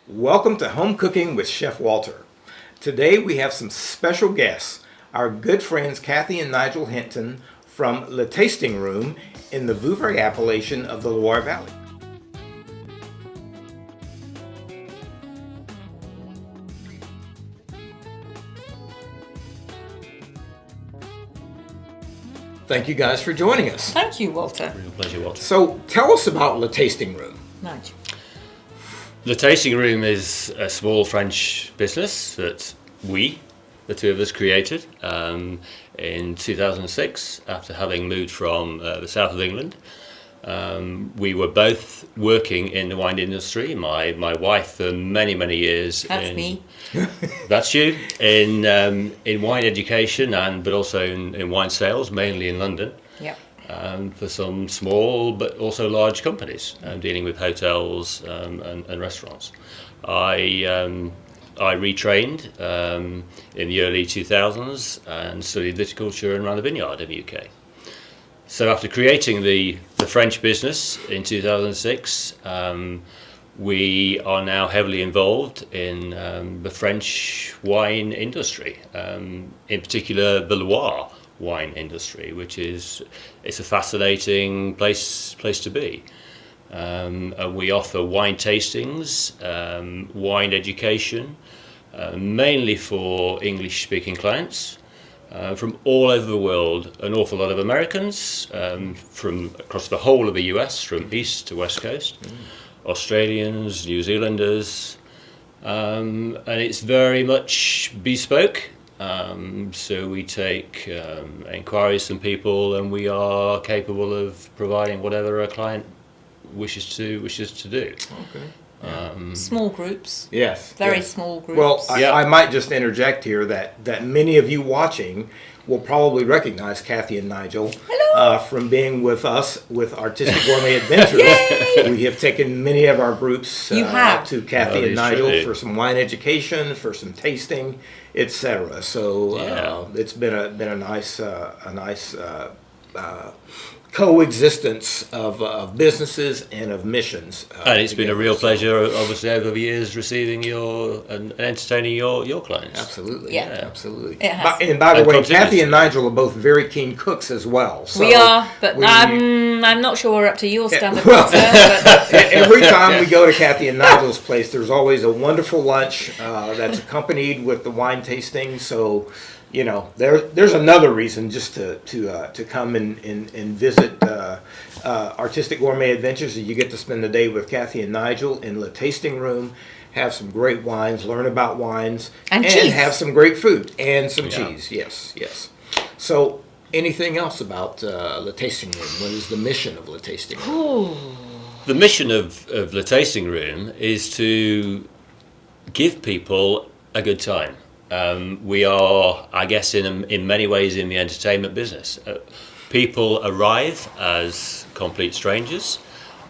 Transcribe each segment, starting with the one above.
Welcome to Home Cooking with Chef Walter. Today we have some special guests, our good friends Cathy and Nigel Henton from Le Tasting Room in the Vouvray appellation of the Loire Valley. Thank you guys for joining us. Thank you, Walter. Real pleasure, Walter. So tell us about Le Tasting Room. Nigel. The Tasting Room is a small French business that we, the two of us, created in 2006 after having moved from the south of England. We were both working in the wine industry. My wife for many years. That's me. That's you in wine education but also in wine sales, mainly in London. Yep. For some small but also large companies, dealing with hotels and restaurants. I retrained in the early 2000s and studied viticulture and ran a vineyard in the UK. So after creating the French business in 2006, we are now heavily involved in the French wine industry, in particular the Loire wine industry, which is a fascinating place to be. And we offer wine tastings, wine education, mainly for English-speaking clients from all over the world. An awful lot of Americans from across the whole of the US, from east to west coast, Australians, New Zealanders, and it's very much bespoke. So we take inquiries from people, and we are capable of providing whatever a client wishes to do. Okay. Small groups. Yes. Very yes. small groups. Well, Yeah. I might just interject here that many of you watching will probably recognize Cathy and Nigel from being with us with Artistic Gourmet Adventures. We have taken many of our groups You have. to Cathy That and is Nigel true. for some wine education, for some tasting, etc. So it's been a nice coexistence of businesses and of missions. And it's been a together. real So- pleasure, obviously, over the years, receiving and entertaining your clients. Absolutely, Yeah. absolutely. It has. And by the And way, continues Cathy to. and Nigel are both very keen cooks as well. So we are, but we- I'm not sure we're up to your standard. well, Walter, but every time we go to Cathy and Nigel's place, there's always a wonderful lunch that's accompanied with the wine tasting. So, you know, there's another reason just to come and visit Artistic Gourmet Adventures. You get to spend the day with Cathy and Nigel in the tasting room, have some great wines, learn about wines, And cheese. have some great food and some Yeah. cheese. Yes. So, anything else about the tasting room? What is the mission of the tasting room? The mission of the Tasting Room is to give people a good time. We are, I guess, in many ways in the entertainment business. People arrive as complete strangers,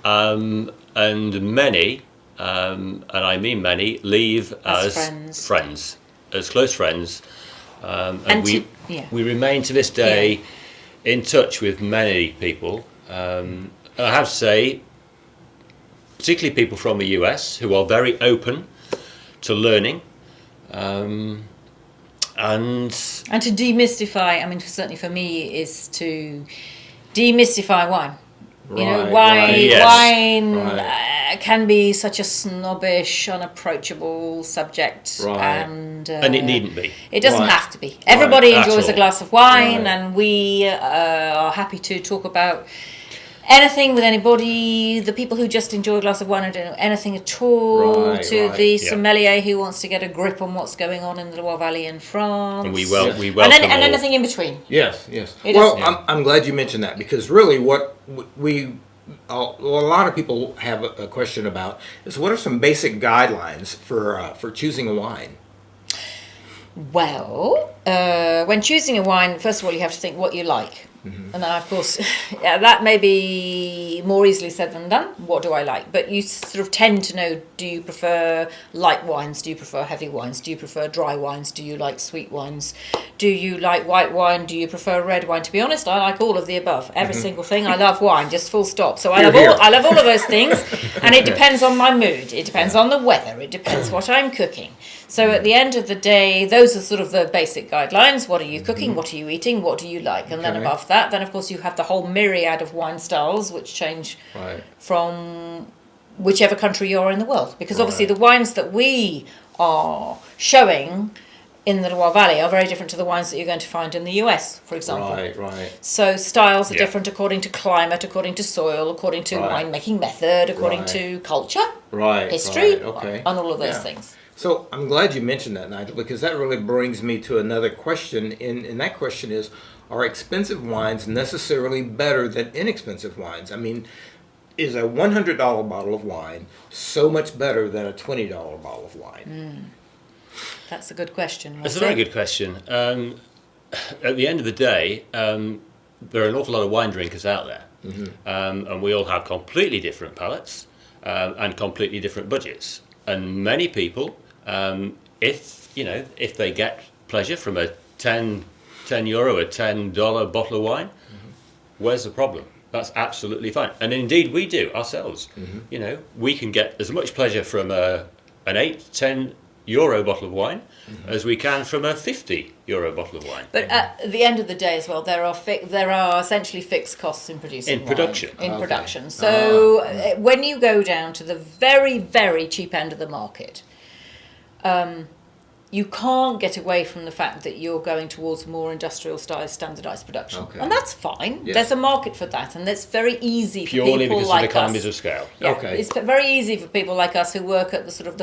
and many, and I mean many, leave As as friends. as close friends. And And we to- yeah. we remain to this day in touch with many people. And I have to say, particularly people from the US, who are very open to learning. And to demystify, I mean, certainly for me, is to demystify wine. You know, Right, wine, right. Yes. wine Right. can be such a snobbish, unapproachable subject, Right. and it needn't be. It doesn't Right. have to be. Everybody At enjoys all. a glass of wine, Right. and we are happy to talk about anything with anybody. The people who just enjoy a glass of wine and don't know anything at all, Right, to right. the Yeah. sommelier who wants to get a grip on what's going on in the Loire Valley in France. And we Yes. welcome and all. anything in between. Yes. It Well, is- I'm glad you mentioned that, because really what a lot of people have a question about is what are some basic guidelines for choosing a wine? Well, when choosing a wine, first of all, you have to think what you like. And now, of course, yeah, that may be more easily said than done. What do I like? But you sort of tend to know, do you prefer light wines? Do you prefer heavy wines? Do you prefer dry wines? Do you like sweet wines? Do you like white wine? Do you prefer red wine? To be honest, I like all of the above. Every single thing. I love wine, just full stop. So I love all of those things. And it depends on my mood. It depends on the weather. It depends what I'm cooking. So at the end of the day, those are sort of the basic guidelines. What are you cooking? What are you eating? What do you like? And then above that, then of course you have the whole myriad of wine styles which change from whichever country you're in the world. Because obviously the wines that we are showing in the Loire Valley are very different to the wines that you're going to find in the US, for example. So styles are different according to climate, according to soil, according to winemaking method, according to culture, history, and all of those things. So I'm glad you mentioned that, Nigel, because that really brings me to another question. And that question is, are expensive wines necessarily better than inexpensive wines? I mean, is a $100 bottle of wine so much better than a $20 bottle of wine? That's a good question. That's a very good question. At the end of the day, there are an awful lot of wine drinkers out there. And we all have completely different palates and completely different budgets. And many people, if they get pleasure from a €10, a $10 bottle of wine, where's the problem? That's absolutely fine. And indeed we do ourselves. We can get as much pleasure from an €8-10 bottle of wine as we can from a €50 bottle of wine. But at the end of the day as well, there are essentially fixed costs in producing wine. Production. So when you go down to the very, very cheap end of the market, you can't get away from the fact that you're going towards more industrial style standardized production. And that's fine. There's a market for that, and it's very easy for people like us. Purely because of economies of scale. It's very easy for people like us who work at the sort of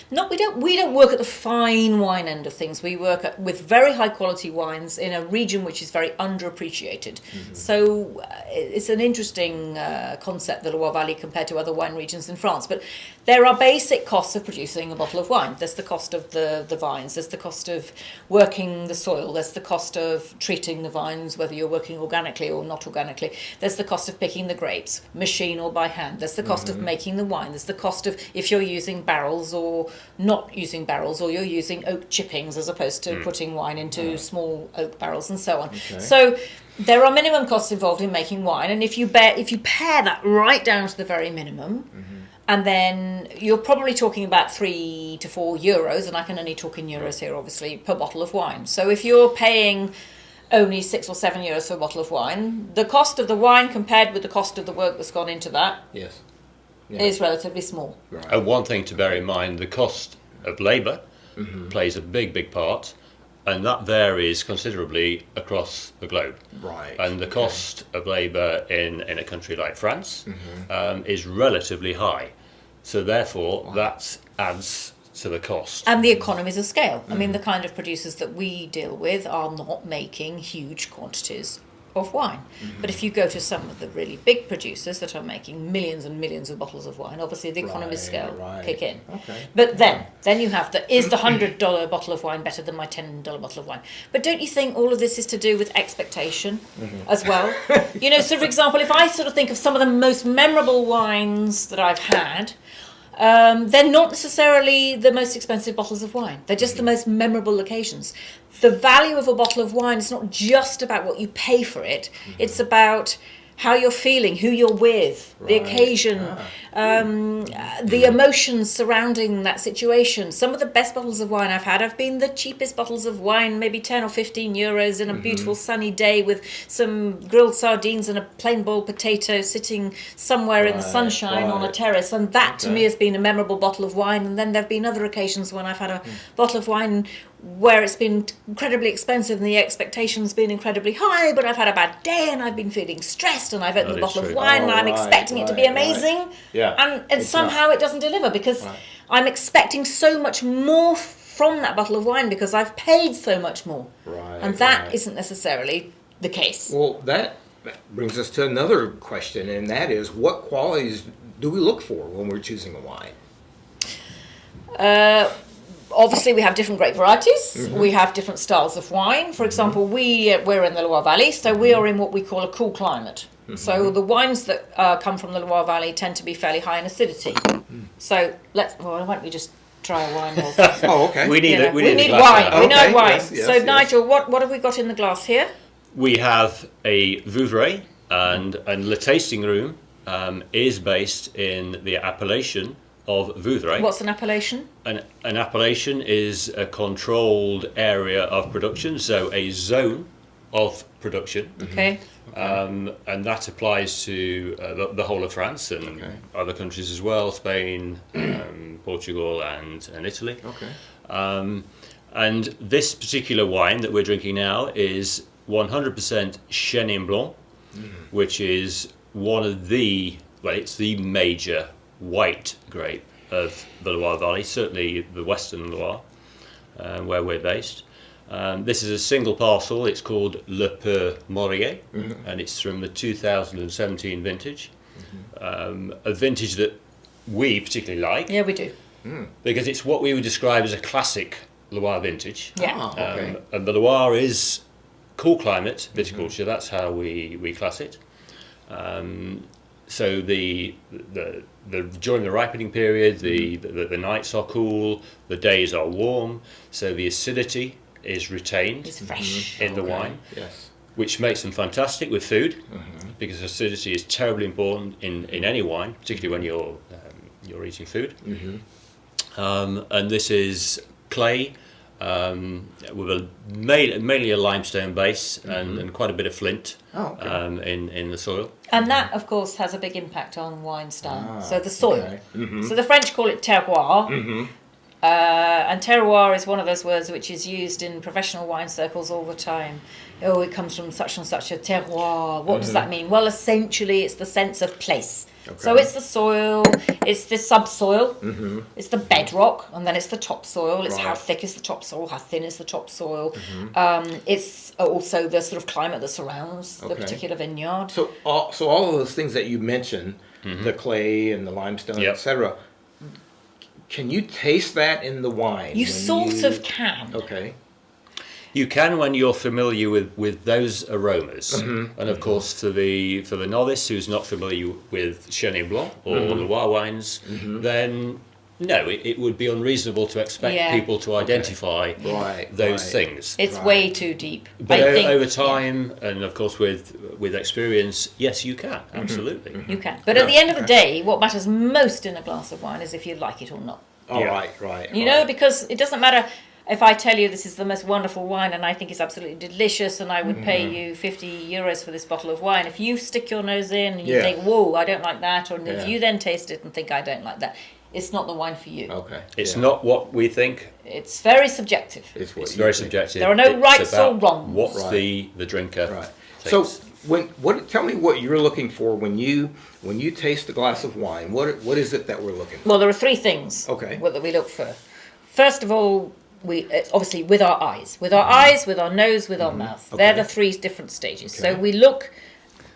we don't work at the fine wine end of things. We work with very high quality wines in a region which is very underappreciated. So it's an interesting concept, the Loire Valley, compared to other wine regions in France. But there are basic costs of producing a bottle of wine. There's the cost of the vines, there's the cost of working the soil, there's the cost of treating the vines, whether you're working organically or not organically, there's the cost of picking the grapes, machine or by hand, there's the cost of making the wine, there's the cost of if you're using barrels or not using barrels, or you're using oak chippings as opposed to putting wine into small oak barrels and so on. So there are minimum costs involved in making wine, and if you pare that right down to the very minimum, and then you're probably talking about €3 to €4, and I can only talk in euros here, obviously, per bottle of wine. So if you're paying only €6 or €7 for a bottle of wine, the cost of the wine compared with the cost of the work that's gone into that is relatively small. And one thing to bear in mind, the cost of labour plays a big part, and that varies considerably across the globe. And the cost of labour in a country like France is relatively high. So therefore, that adds to the cost. And the economies of scale. I mean, the kind of producers that we deal with are not making huge quantities of wine. But if you go to some of the really big producers that are making millions and millions of bottles of wine, obviously the economies of scale kick in. But then you have is the $100 bottle of wine better than my $10 bottle of wine? But don't you think all of this is to do with expectation as well? So for example, if I sort of think of some of the most memorable wines that I've had, they're not necessarily the most expensive bottles of wine. They're just the most memorable occasions. The value of a bottle of wine is not just about what you pay for it. It's about how you're feeling, who you're with, the occasion, the emotions surrounding that situation. Some of the best bottles of wine I've had have been the cheapest bottles of wine, maybe 10 or 15 euros in a beautiful sunny day with some grilled sardines and a plain boiled potato sitting somewhere in the sunshine on a terrace. And that to me has been a memorable bottle of wine. And then there have been other occasions when I've had a bottle of wine where it's been incredibly expensive and the expectation's been incredibly high, but I've had a bad day and I've been feeling stressed and I've opened a bottle of wine and I'm expecting it to be amazing, and somehow it doesn't deliver because I'm expecting so much more from that bottle of wine because I've paid so much more, and that isn't necessarily the case. Well, that brings us to another question, and that is, what qualities do we look for when we're choosing a wine? obviously we have different grape varieties. We have different styles of wine. For example, we're in the Loire Valley, so we are in what we call a cool climate. So the wines that come from the Loire Valley tend to be fairly high in acidity. So why don't we just try a wine? Oh, okay. We need We a need glass wine. of that. We know Okay, wine. yes, So yes. Nigel, what have we got in the glass here? We have a Vouvray, and the tasting room is based in the appellation of Vouvray. What's an appellation? An appellation is a controlled area of production, so a zone of production. Okay. And that applies to the whole of France and other countries as well, Spain, Portugal and Italy. Okay. And this particular wine that we're drinking now is 100% Chenin Blanc, which is one of it's the major white grape of the Loire Valley, certainly the Western Loire, where we're based. This is a single parcel. It's called Le Peu Maurier, and it's from the 2017 vintage. A vintage that we particularally like. Yeah, we do. Because it's what we would describe as a classic Loire vintage. Yeah. Ah, okay. And the Loire is cool climate viticulture. That's how we class it. So during the ripening period, the nights are cool, the days are warm, so the acidity is retained It's fresh. in the wine, Yes. which makes them fantastic with food, because acidity is terribly important in any wine, particularly when you're eating food. And this is clay with mainly a limestone base and quite a bit of flint in the soil. And that, of course, has a big impact on wine style. So the soil. Okay. So the French call it terroir. And terroir is one of those words which is used in professional wine circles all the time. Oh, it comes from such and such a terroir. What does that mean? Well, essentially, it's the sense of place. Okay. So it's the soil, it's the subsoil, it's the bedrock, and then it's the topsoil. It's how Right. thick is the topsoil, how thin is the topsoil. It's also the sort of climate that surrounds the Okay. particular vineyard. So all of those things that you mentioned, the clay and the limestone, Yep. etc. Can you taste that in the wine? You when sort of can. Okay. You can when you're familiar with those aromas, and of course for the novice who's not familiar with Chenin Blanc or Loire wines, then no, it would be unreasonable to expect Yeah. people to identify those things. It's way too deep. But I think, over time, and of course with experience, yes, you can absolutely. you can. But at the end of the day, what matters most in a glass of wine is if you like it or not. All Yeah. right. You know, because it doesn't matter if I tell you this is the most wonderful wine and I think it's absolutely delicious and I would pay you 50 euros for this bottle of wine. If you stick your nose in and you Yeah. think, whoa, I don't like that, or Yeah. if you then taste it and think I don't like that, it's not the wine for you. Okay. It's Yeah. not what we think. It's very subjective. It's, what It's you very think. subjective. There are no It's rights or about wrongs. What Right. the drinker Right. thinks. So tell me what you're looking for when you taste a glass of wine. What is it that we're looking for? Well, there are three things Okay. that we look for. First of all, it's obviously with our eyes, with our nose, with our mouth. Okay. They're the three different stages. Okay. So we look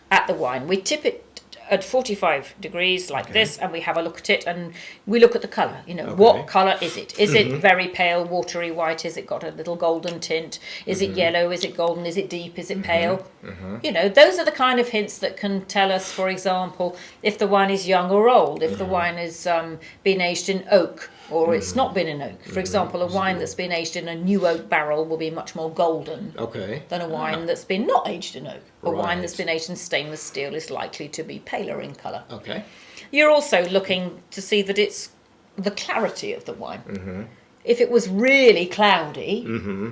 at the wine. We tip it at 45 degrees like this, and we have a look at it, and we look at the colour. You know, what colour is it? Is it very pale, watery white? Is it got a little golden tint? Is it yellow? Is it golden? Is it deep? Is it pale? You know, those are the kind of hints that can tell us, for example, if the wine is young or old, if the wine has been aged in oak, or it's not been in oak. For example, a wine that's been aged in a new oak barrel will be much more golden than a wine that's been not aged in oak. A wine that's been aged in stainless steel is likely to be paler in colour. Okay. You're also looking to see that it's the clarity of the wine. If it was really cloudy,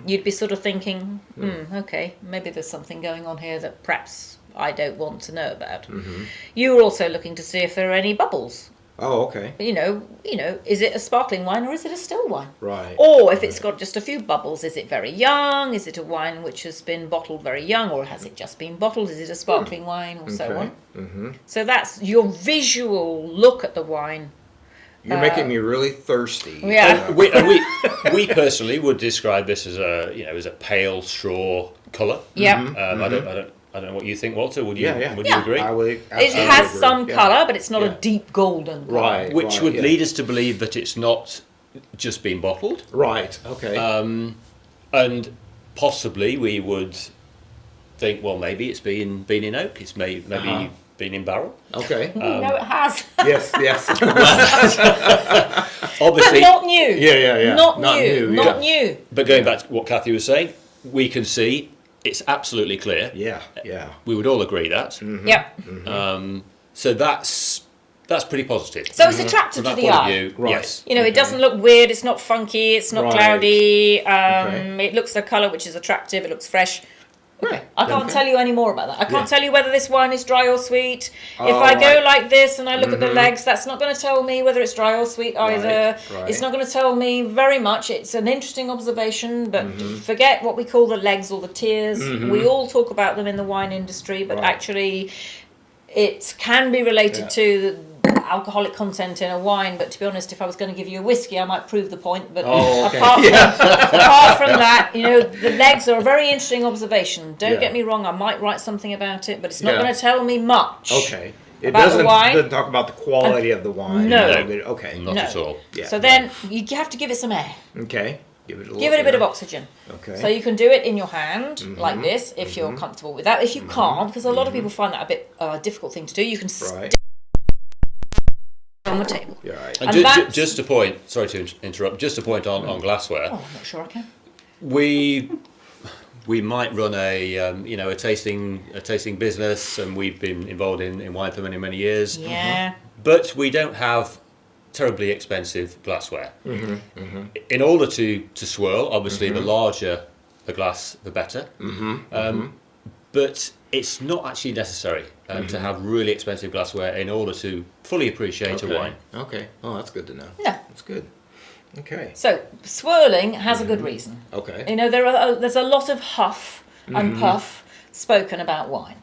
you'd be sort of thinking, okay, maybe there's something going on here that perhaps I don't want to know about. You're also looking to see if there are any bubbles. Oh, okay. You know, is it a sparkling wine or is it a still wine? Right. Or if it's got just a few bubbles, is it very young? Is it a wine which has been bottled very young, or has it just been bottled? Is it a sparkling wine, or so on? So that's your visual look at the wine. You're making me really thirsty. Yeah. We personally would describe this as a pale straw colour. Yeah. I don't know what you think, Walter. Would you Yeah. Would you agree? I would It absolutely has agree. some Yeah. colour, but it's not Yeah. a deep golden colour. Right. Which would yeah. lead us to believe that it's not just been bottled. Right. Okay. And possibly we would think, well, maybe it's been in oak. It's maybe been in barrel. Okay. No, it has. Yes. Yes. Obviously, But not new. Yeah. Not new. Not new. but going back to what Cathy was saying, we can see it's absolutely clear. Yeah. Yeah. We would all agree that. Yep. So that's pretty positive. So it's attractive From to that the point eye. of view, Right. yes. You know, it doesn't look weird. It's not funky. It's not Right. cloudy. Okay. It looks the colour, which is attractive. It looks fresh. Okay. I can't tell you any more about that. I can't tell you whether this wine is dry or sweet. Oh, If I go right. like this and I look at the legs, that's not going to tell me whether it's dry or sweet either. Right. It's not going to tell me very much. It's an interesting observation, but forget what we call the legs or the tears. We all talk about them in the wine industry, but Right. actually it can be related Yeah. to the alcoholic content in a wine, but to be honest, if I was going to give you a whiskey, I might prove the point. But Oh, okay. apart from that, you know, the legs are a very interesting observation. Don't Yeah. get me wrong, I might write something about it, but it's not Yeah. going to tell me much. Okay. It About the wine? doesn't talk about the quality of the wine. No. Okay. Not No. at all. Yeah. So then you have to give it some air. Okay. Give it a Give it a bit of air. oxygen. Okay. So you can do it in your hand, like this, if you're comfortable with that. If you can't, because a lot of people find that a bit difficult thing to do, you can Right. on the table. Yeah. Right. And And that's- just a point, sorry to interrupt, just a point on glassware. Oh, I'm not sure I can. We might run a a tasting business, and we've been involved in wine for many years. Yeah. But we don't have terribly expensive glassware. In order to swirl, obviously, the larger the glass, the better. But it's not actually necessary to have really expensive glassware in order to fully appreciate a wine. Okay. Oh, that's good to know. No. That's good. Okay. So swirling has a good reason. Okay. You know, there's a lot of huff and puff spoken about wine,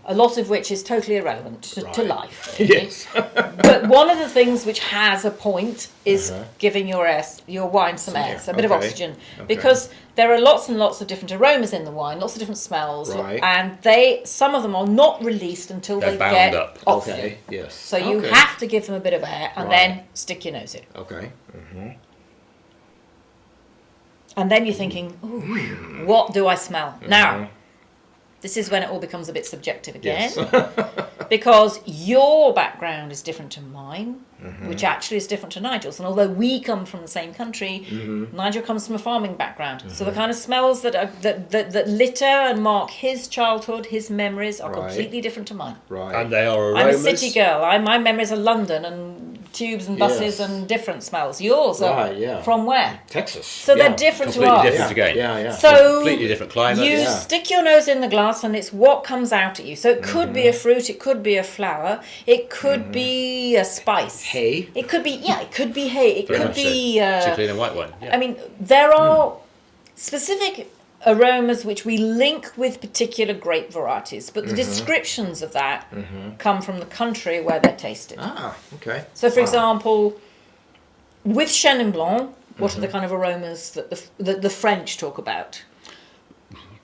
a lot of which is totally irrelevant to Right. life. Really. Yes. But one of the things which has a point is giving your wine some air, so a bit of Okay. oxygen, Okay. because there are lots and lots of different aromas in the wine, lots of different smells, Right. and some of them are not released until They're they bound get up. oxygen. Okay. Yes. So you Okay. have to give them a bit of air and Right. then stick your nose in. Okay. And then you're thinking, ooh, what do I smell? Now, this is when it all becomes a bit subjective again. Yes. Because your background is different to mine, which actually is different to Nigel's. And although we come from the same country, Nigel comes from a farming background. So the kind of smells that litter and mark his childhood, his memories, are Right. completely different to mine. Right. And they are I'm a aromas. city girl. My memories are London and tubes and buses Yes. and different smells. Yours are Right, yeah. from where? Texas. So Yeah. they're different to Completely ours. different again. Yeah. So Completely different climate. you Yeah. stick your nose in the glass and it's what comes out at you. So it could be a fruit, it could be a flower, it could be a spice. Hay. It could be it could be hay. It Very could much so. be Particularly in a white wine. Yeah. I mean, there are specific aromas which we link with particular grape varieties, but the descriptions of that come from the country where they're tasted. Ah. Okay. So, for example, with Chenin Blanc, what are the kind of aromas that the French talk about?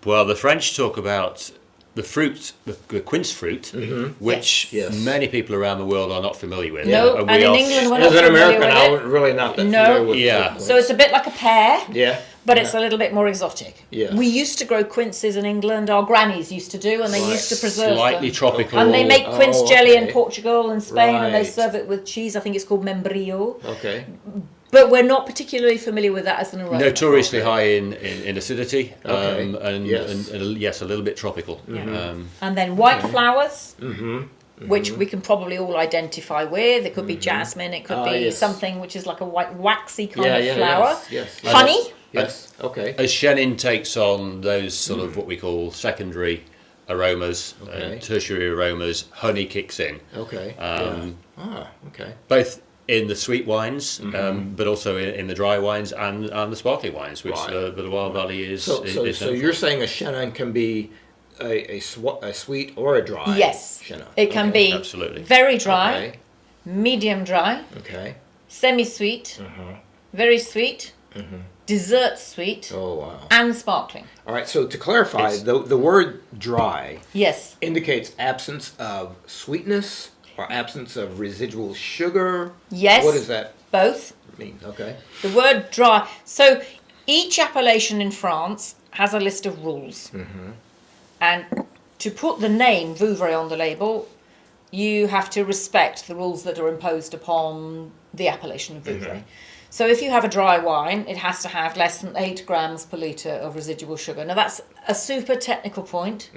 Well, the French talk about the fruit, the quince fruit, which Yes. many people around the world are not familiar with. No, And and we in are- England we're not As an familiar American, with I it. would really not that No. familiar with Yeah. the So it's a bit like a pear, Yeah. but it's a little bit more exotic. Yes. We used to grow quinces in England, our grannies used to do, and they Right. used to preserve slightly them. tropical. And they make quince Oh, jelly in okay. Portugal and Spain, and they Right. serve it with cheese. I think it's called membrillo. Okay. But we're not particularly familiar with that as an aroma. Notoriously high in acidity, Okay. and, Yes. and yes, a little bit tropical. And then white flowers, which we can probably all identify with. It could be jasmine, it could be yes. something which is like a white waxy kind Yeah, of yeah, flower. yes. Honey, Yes. Okay. As Chenin takes on those sort of what we call secondary aromas, Okay. tertiary aromas, honey kicks in. Okay. Um, Okay. Both in the sweet wines, but also in the dry wines and the sparkling wines, which Right. the Loire Valley is. So is so known you're saying a Chenin can be a sweet or a dry? yes. Chenin. It can Okay. be Absolutely. very dry, Okay. medium dry, Okay. semi-sweet, very sweet, dessert sweet, Oh wow. and sparkling. All right. So to clarify, It's- the word dry Yes. indicates absence of sweetness or absence of residual sugar. Yes. What is that? Both. Okay. The word dry. So each appellation in France has a list of rules. And to put the name Vouvray on the label, you have to respect the rules that are imposed upon the appellation of Vouvray. So if you have a dry wine, it has to have less than 8 grams per litre of residual sugar. Now that's a super technical point.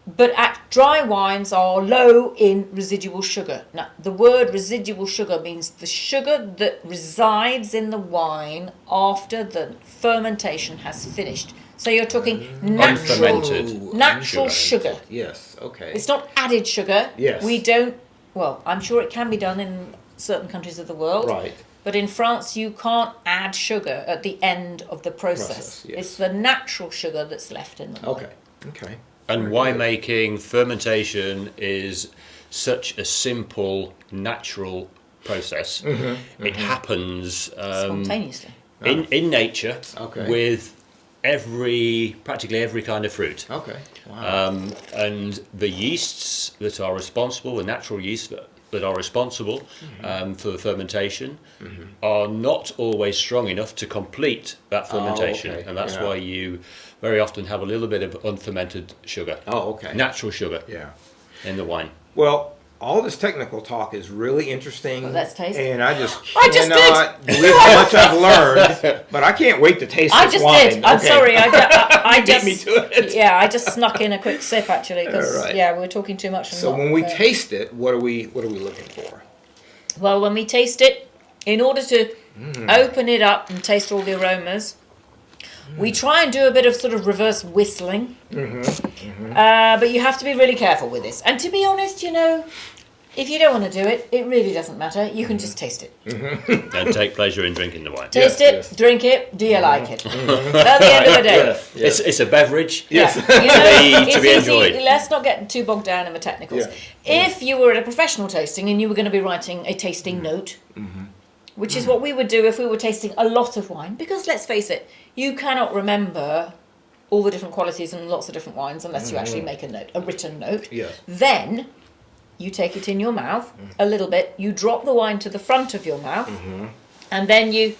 But dry wines are low in residual sugar. Now, the word residual sugar means the sugar that resides in the wine after the fermentation has finished. So you're talking natural sugar. Yes, okay. It's not added sugar. Yes. We don't, well, I'm sure it can be done in certain countries of the world. Right. But in France, you can't add sugar at the end of the process. Yes. It's the natural sugar that's left in the wine. Okay, okay. And winemaking, fermentation is such a simple, natural process. It happens Spontaneously. in nature Okay. with practically every kind of fruit. Okay, wow. And the yeasts that are responsible, the natural yeasts that are responsible for the fermentation, are not always strong enough to complete that fermentation. okay. And that's Yeah. why you very often have a little bit of unfermented sugar. Oh, okay. Natural sugar Yeah. in the wine. Well, all this technical talk is really interesting. Well, let's taste it. And I just I just cannot believe how much I've learned. But I can't wait to taste I this just wine. did. I'm Okay. sorry. I Beat just me to it. Yeah, I just snuck in a quick sip actually because All right. we were talking too much. And So not, when we taste it, what are we looking for? well, when we taste it, in order to open it up and taste all the aromas, we try and do a bit of sort of reverse whistling. But you have to be really careful with this. And to be honest, you know, if you don't want to do it, it really doesn't matter. You can just taste it. And take pleasure in drinking the wine. Taste Yes, it, yes. drink it. Do you like it? At the end of the day. Yes, yes. It's a beverage. Yes. Yeah. You know, To it's be easy. enjoyed. Let's not get too bogged down in the technicals. Yeah. If you were at a professional tasting and you were going to be writing a tasting note, which is what we would do if we were tasting a lot of wine, because let's face it, you cannot remember all the different qualities and lots of different wines unless you actually make a note, a written note. Yes. Then you take it in your mouth a little bit, you drop the wine to the front of your mouth, and then you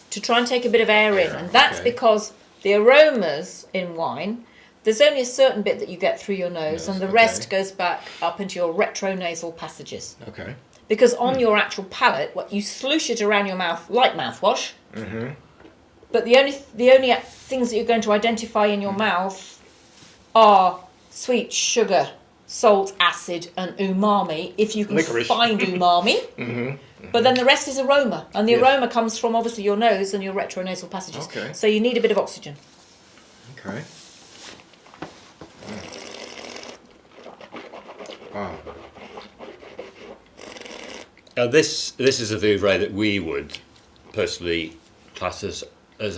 to try and take a bit of air in. And that's okay. because the aromas in wine, there's only a certain bit that you get through your nose, Yes, and the okay. rest goes back up into your retronasal passages. Okay. Because on your actual palate, what you sloosh it around your mouth like mouthwash. But the only things that you're going to identify in your mouth are sweet, sugar, salt, acid, and umami. If you can Licorice. find umami. But then the rest is aroma, and the Yes. aroma comes from obviously your nose and your retronasal passages. Okay. So you need a bit of oxygen. Okay. Wow. This is a Vouvray that we would personally class as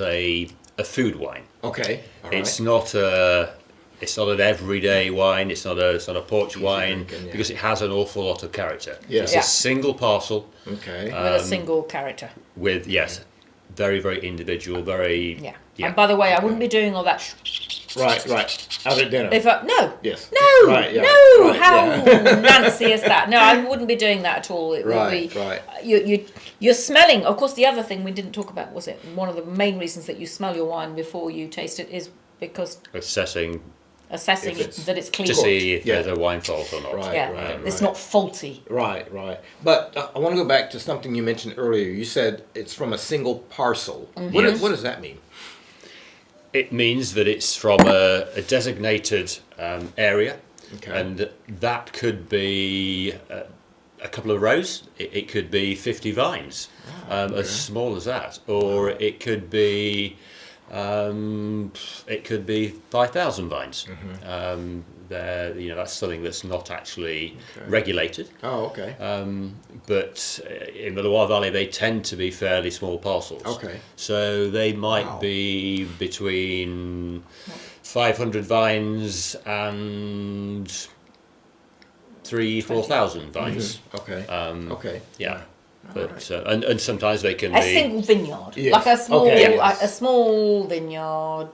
a food wine. Okay. All right. It's not an everyday wine. It's not a porch wine drinking, yeah. because it has an awful lot of character. Yes. It's Yeah. a single parcel Okay. With a single character. with very very individual, very Yeah. yeah. And by the way, I wouldn't be doing all that. Right. Out at dinner. If no. Yes. No, Right, yeah. no, Right, how yeah. Nancy is that? No, I wouldn't be doing that at all. It would Right, be, right. You're smelling. Of course, the other thing we didn't talk about was it one of the main reasons that you smell your wine before you taste it is because assessing assessing If it's- that it's clean. to see if Yeah. there's a wine fault or not. Right. Yeah, it's right. not faulty. Right. But I want to go back to something you mentioned earlier. You said it's from a single parcel. What does that mean? It means that it's from a designated area, Okay. and that could be a couple of rows. It could be 50 vines, as small as that, or it could be 5,000 vines. That's something that's not actually regulated. Oh, okay. But in the Loire Valley, they tend to be fairly small parcels. Okay. So they might Wow. be between 500 vines and 4,000 vines. Okay. Okay. Yeah. But and sometimes they can A be single vineyard, Yes. like a small Okay, yes. a small vineyard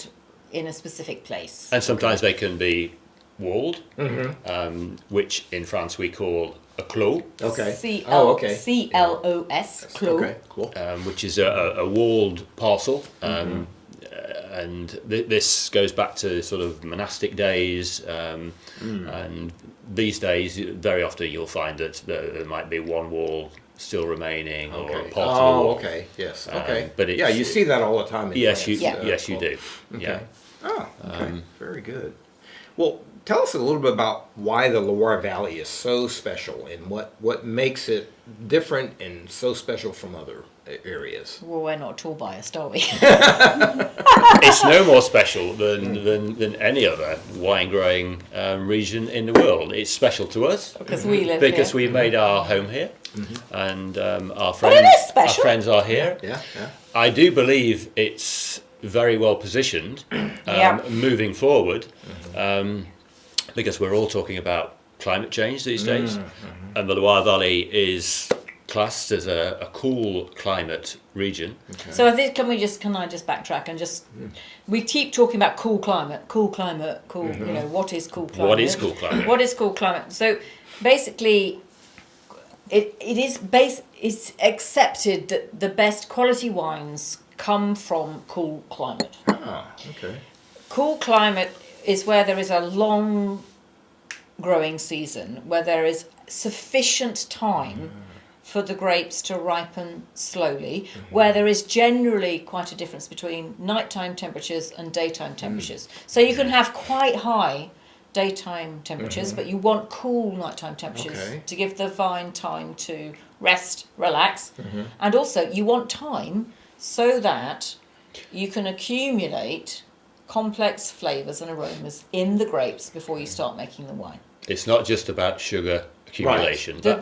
in a specific place. and sometimes they can be walled, which in France we call a clos, Okay. C-L-O-S, Clos. Okay, cool. which is a walled parcel. And this goes back to sort of monastic days, and these days very often you'll find that there might be one wall still remaining or a part of the wall. Okay. Yes. Okay. but it's- yeah, you see that all the time in Yes, France. yes, you cool. do. Okay. Yeah. Oh, okay. Very good. Well, tell us a little bit about why the Loire Valley is so special and what makes it different and so special from other areas. Well, we're not at all biased, are we? It's no more special than any other wine growing region in the world. It's special to us Because we live because here. we made our home here, and our it friends, is special. our friends are here. Yeah. Yeah. I do believe it's very well positioned Yeah. moving forward, because we're all talking about climate change these days, and the Loire Valley is classed as a cool climate region. So I think can I just backtrack and just we keep talking about cool climate, cool. You know, what is cool climate? What is cool climate? What is cool climate? So basically, it's accepted that the best quality wines come from cool climate. Ah, okay. Cool climate is where there is a long growing season, where there is sufficient time for the grapes to ripen slowly, where there is generally quite a difference between nighttime temperatures and daytime temperatures. So you can have quite high daytime temperatures, but you want cool nighttime temperatures Okay. to give the vine time to rest, relax, and also you want time so that you can accumulate complex flavours and aromas in the grapes before you start making the wine. It's not just about sugar accumulation. Right.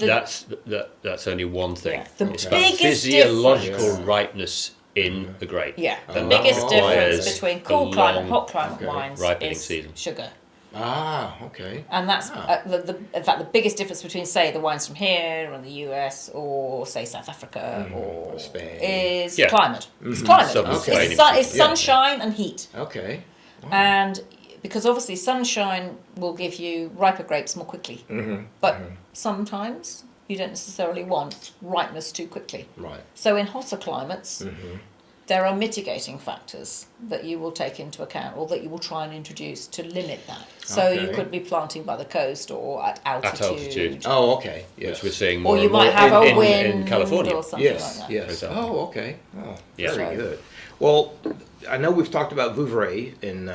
That's only one thing. Yeah. The It's about biggest physiological difference- ripeness in the grape. Yeah, the And that biggest difference requires between a cool climate, long hot climate okay, wines ripening is season. sugar. Ah, okay. And that's, in fact, the biggest difference between, say, the wines from here and the US or, say, South Africa or Spain. is Yeah. climate. It's climate. Southern It's, Spain it's, sun, in it's particular. sunshine and heat. Okay. And because obviously sunshine will give you riper grapes more quickly. But sometimes you don't necessarily want ripeness too quickly. Right. So in hotter climates, there are mitigating factors that you will take into account or that you will try and introduce to limit that. So you Okay. could be planting by the coast or at altitude. altitude. Oh, okay. Yes. Which we're seeing more Or you and more might have a in wind California. or something Yes. like that. Yes. example. Oh, okay. Oh, Yeah. very good. Well, I know we've talked about Vouvray, and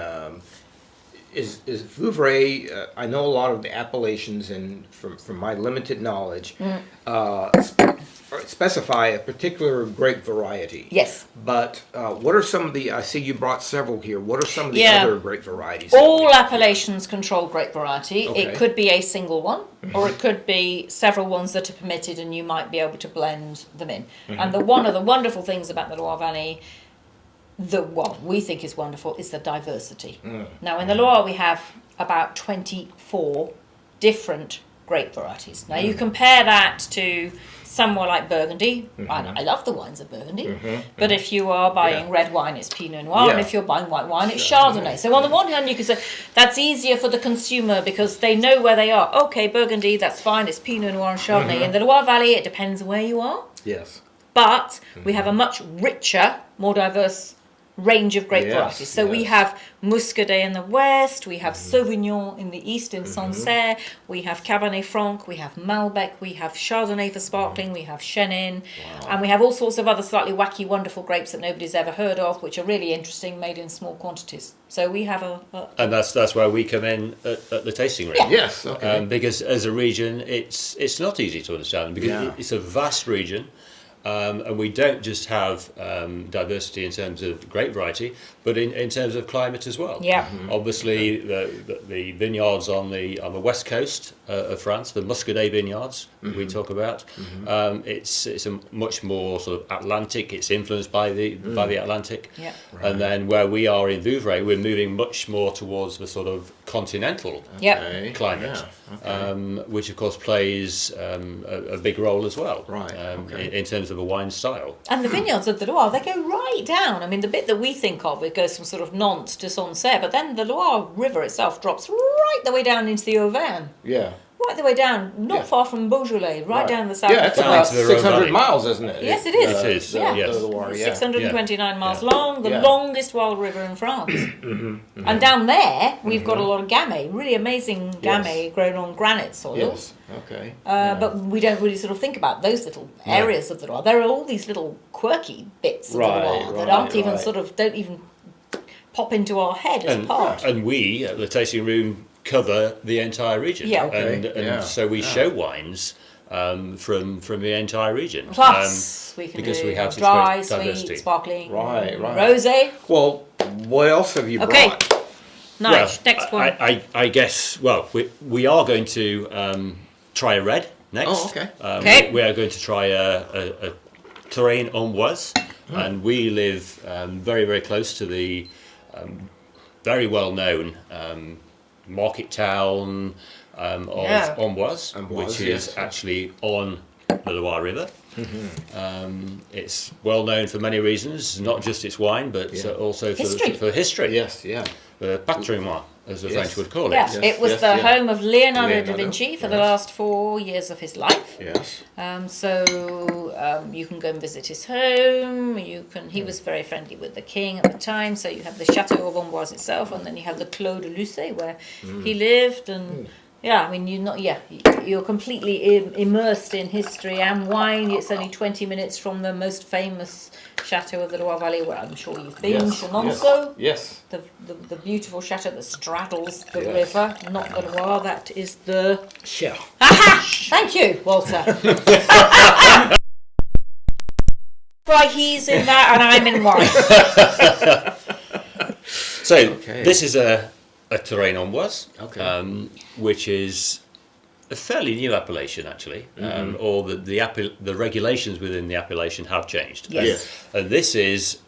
is Vouvray? I know a lot of the appellations, and from my limited knowledge, specify a particular grape variety. Yes. But what are some of the? I see you brought several here. What are some of the Yeah. other grape varieties? All appellations control grape variety. Okay. It could be a single one, or it could be several ones that are permitted, and you might be able to blend them in. And one of the wonderful things about the Loire Valley, we think is wonderful, is the diversity. Now, in the Loire, we have about 24 different grape varieties. Now, you compare that to somewhere like Burgundy. I love the wines of Burgundy, but if you are buying red wine, it's Pinot Noir, and Yeah. if you're buying white wine, it's Chardonnay. So on the one hand, you can say that's easier for the consumer because they know where they are. Okay, Burgundy, that's fine, it's Pinot Noir and Chardonnay. In the Loire Valley, it depends where you are, Yes. but we have a much richer, more diverse range of grape Yes, varieties. So we yes. have Muscadet in the west, we have Sauvignon in the east in Sancerre, we have Cabernet Franc, we have Malbec, we have Chardonnay for sparkling, we have Chenin, and we have all sorts of other slightly wacky, wonderful grapes that nobody's ever heard of, which are really interesting, made in small quantities. So we have And that's where we come in at the tasting room. Yeah. Yes. Okay. Because as a region, it's not easy to understand because Yeah. it's a vast region. And we don't just have diversity in terms of grape variety, but in terms of climate as well. Yeah. Obviously, the vineyards on the west coast of France, the Muscadet vineyards we talk about, it's a much more sort of Atlantic. It's influenced by the Atlantic. Yeah. And then where we are in Vouvray, we're moving much more towards the sort of continental Yep. Okay. climate, Yeah. Okay. which of course plays a big role as well, Right, okay. in terms of a wine style. And the vineyards of the Loire, they go right down. I mean, the bit that we think of, it goes from sort of Nantes to Sancerre, but then the Loire River itself drops right the way down into the Auvergne. Yeah. right the way down, not far from Beaujolais, right down the south. Yeah, it's Down about into the Rhone 600 Valley. miles, isn't it? Yes, it is. It is, The, yes. the Loire, yeah. 629 miles Yeah. long, the Yeah. longest wild river in France. And down there, we've got a lot of gamay, really amazing gamay grown on granite soils. Yes. Okay. But we don't really sort of think about those little areas of the Loire. There are all these little quirky bits of the Loire that aren't even don't even pop into our head as part. And we at the tasting room cover the entire region. Yeah. Okay, And so we show wines from the entire region. Plus, we can because do we have such dry, great diversity. sweet, sparkling, Right. rosé. Well, what else have you Okay. brought? Nice. Next one. I guess, well, we are going to try a red next. Oh, okay. Okay. We are going to try a Touraine Amboise, and we live very, very close to the very well-known market town of Amboise, which is actually on the Loire River. It's well known for many reasons, not just its wine, but also for history. Yes, yeah. Patrimoine, as the French would call it. Yes, it was the home of Leonardo da Vinci for the yes. last 4 years of his life. Yes. So you can go and visit his home. He was very friendly with the king at the time. So you have the Chateau of Amboise itself, and then you have the Clos de Lucé where he lived. And I mean, you're completely immersed in history and wine. It's only 20 minutes from the most famous chateau of the Loire Valley, where I'm sure you've been, Chenonceau. Yes. The beautiful chateau that straddles the river, not the Loire. That is the Cher. Aha! Thank you, Walter. Why he's in that and I'm in wine. So this is a Touraine Amboise, which is a fairly new appellation, actually, or the regulations within the appellation have changed. Yes. And this is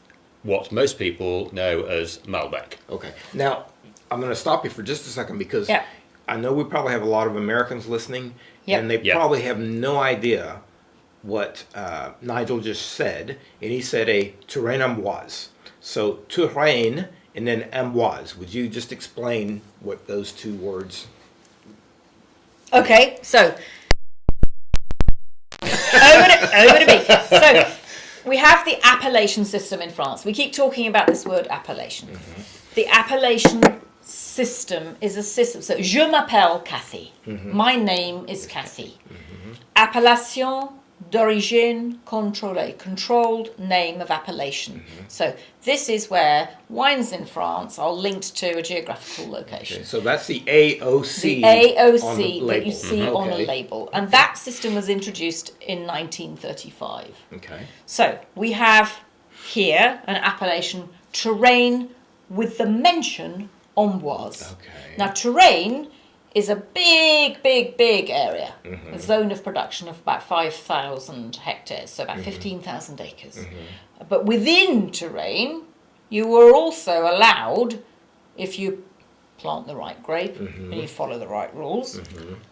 what most people know as Malbec. Okay. Now, I'm going to stop you for just a second because Yeah. I know we probably have a lot of Americans listening, Yep. and they Yep. probably have no idea what Nigel just said. And he said a Touraine Amboise. So Touraine and then Amboise. Would you just explain what those two words? Okay, so over to me. So we have the appellation system in France. We keep talking about this word appellation. The appellation system is a system. So je m'appelle Cathy. My name is Cathy. Appellation d'origine contrôlée, controlled name of appellation. So this is where wines in France are linked to a geographical location. Okay, so that's the AOC. The AOC on the that label. you see on a label. And that system was introduced in 1935. Okay. So we have here an appellation Touraine with the mention Amboise. Okay. Now Touraine is a big area, a zone of production of about 5,000 hectares, so about 15,000 acres. But within Touraine, you were also allowed, if you plant the right grape and you follow the right rules,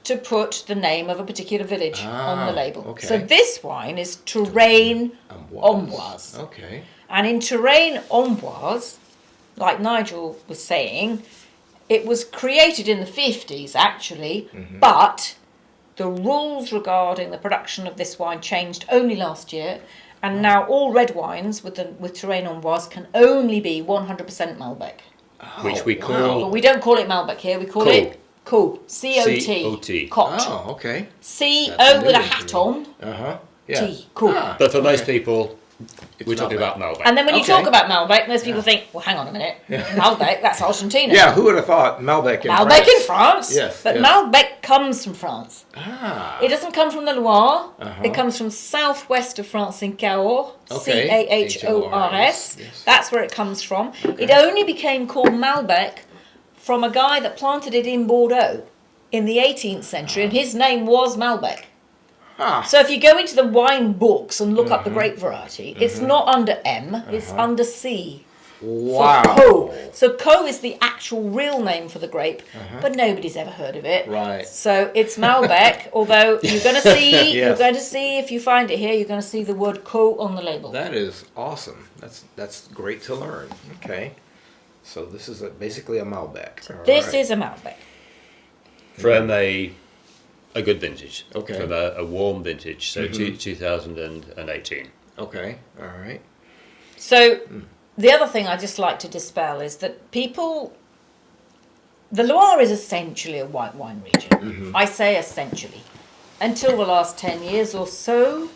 to put the name of a particular village on the label. okay. So this wine is Touraine Amboise. Okay. And in Touraine Amboise, like Nigel was saying, it was created in the 50s, actually, but the rules regarding the production of this wine changed only last year, and now all red wines with Touraine Amboise can only be 100% Malbec. Which we call But we don't call it Malbec here, we call it COT. C-O-T. C-O-T. COT. Oh, okay. C-O with a hat on, Yeah. T. COT. But for most people, we're talking Malbec. about Malbec. And then when you Okay. talk about Malbec, most people think, well, hang on a minute, Malbec, that's Argentina. Yeah, who would have thought Malbec in Malbec France? in France, Yes, but yes. Malbec comes from France. Ah. It doesn't come from the Loire. It comes from southwest of France in Cahors, Okay. Cahors. Yes. That's where it comes from. It only became called Malbec from a guy that planted it in Bordeaux in the 18th century, and his name was Malbec. Ah. So if you go into the wine books and look up the grape variety, it's not under M, it's under C. Wow. For Co. So Co is the actual real name for the grape, but nobody's ever heard of it. Right. So it's Malbec, although you're going to see, Yes. you're going to see if you find it here, you're going to see the word Co on the label. That is awesome. That's great to learn. Okay. So this is basically a Malbec. All This right. is a Malbec. From a a good vintage. Okay. From a warm vintage, so 2018. Okay. All right. So the other thing I just like to dispel is that the Loire is essentially a white wine region. I say essentially. Until the last 10 years or so,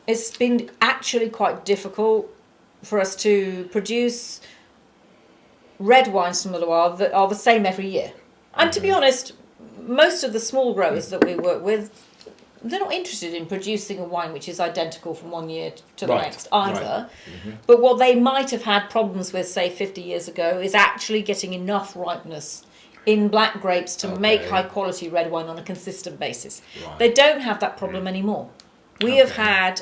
it's been actually quite difficult for us to produce red wines from the Loire that are the same every year. And to be honest, most of the small growers that we work with, they're not interested in producing a wine which is identical from one year to the next either. But what they might have had problems with, say, 50 years ago, is actually getting enough ripeness in black grapes to make high quality red wine on a consistent basis. They don't have that problem anymore. We have had,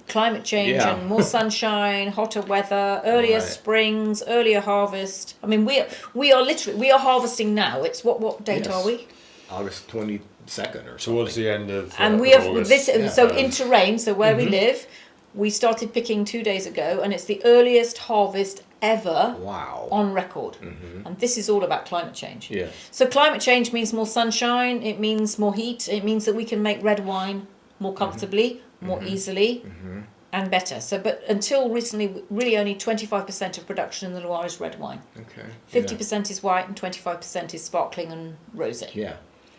climate change and more sunshine, hotter weather, earlier springs, earlier harvest. I mean, we are harvesting now. It's what date are we? August 22nd or something. Towards the end of And we have August. this. So in Terrain, so where we live, we started picking 2 days ago, and it's the earliest harvest ever on record. And this is all about climate change. Yeah. So climate change means more sunshine, it means more heat, it means that we can make red wine more comfortably, more easily, and better. So, but until recently, really only 25% of production in the Loire is red wine. Okay. 50% is white and 25% is sparkling and rosé. Yeah.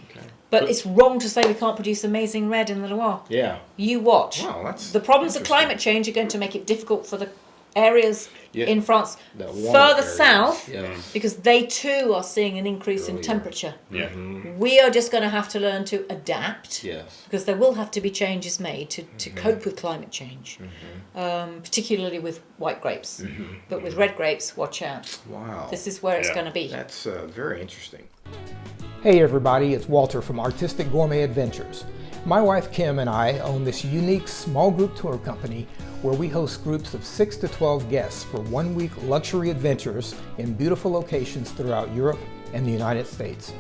Okay. But it's wrong to say we can't produce amazing red in the Loire. Yeah. You watch. Wow, that's the problems of interesting. climate change are going to make it difficult for the areas Yeah. in France The warmer further areas. south, Yeah. because they too are seeing an increase in temperature. Yeah. We are just going to have to learn to adapt, Yes. because there will have to be changes made to cope with climate change, particularly with white grapes. But with red grapes, watch out. Wow. This is where it's Yeah. going to be. That's very interesting. Hey everybody, it's Walter from Artistic Gourmet Adventures. My wife Kim and I own this unique small group tour company where we host groups of 6 to 12 guests for 1 week luxury adventures in beautiful locations throughout Europe and the United States.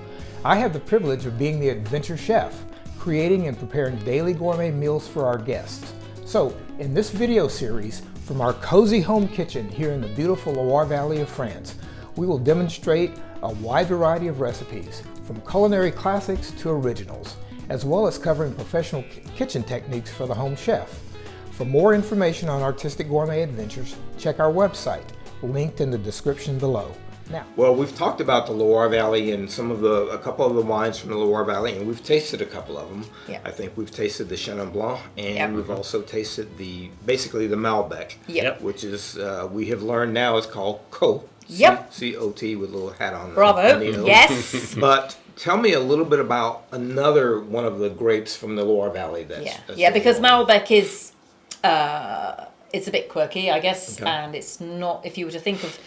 I have the privilege of being the adventure chef, creating and preparing daily gourmet meals for our guests. So, in this video series, from our cozy home kitchen here in the beautiful Loire Valley of France, we will demonstrate a wide variety of recipes, from culinary classics to originals, as well as covering professional kitchen techniques for the home chef. For more information on Artistic Gourmet Adventures, check our website, linked in the description below. Now, Well, we've talked about the Loire Valley and a couple of the wines from the Loire Valley, and we've tasted a couple of them. Yeah. I think we've tasted the Chenin Blanc, and Yep. we've also tasted basically the Malbec, Yep. which is we have learned now is called Cote. Yep. C-O-T with a little hat on. Bravo. on the O. Yes. But tell me a little bit about another one of the grapes from the Loire Valley. Yeah, because Malbec is it's a bit quirky, I guess, Okay. and it's not. If you were to think of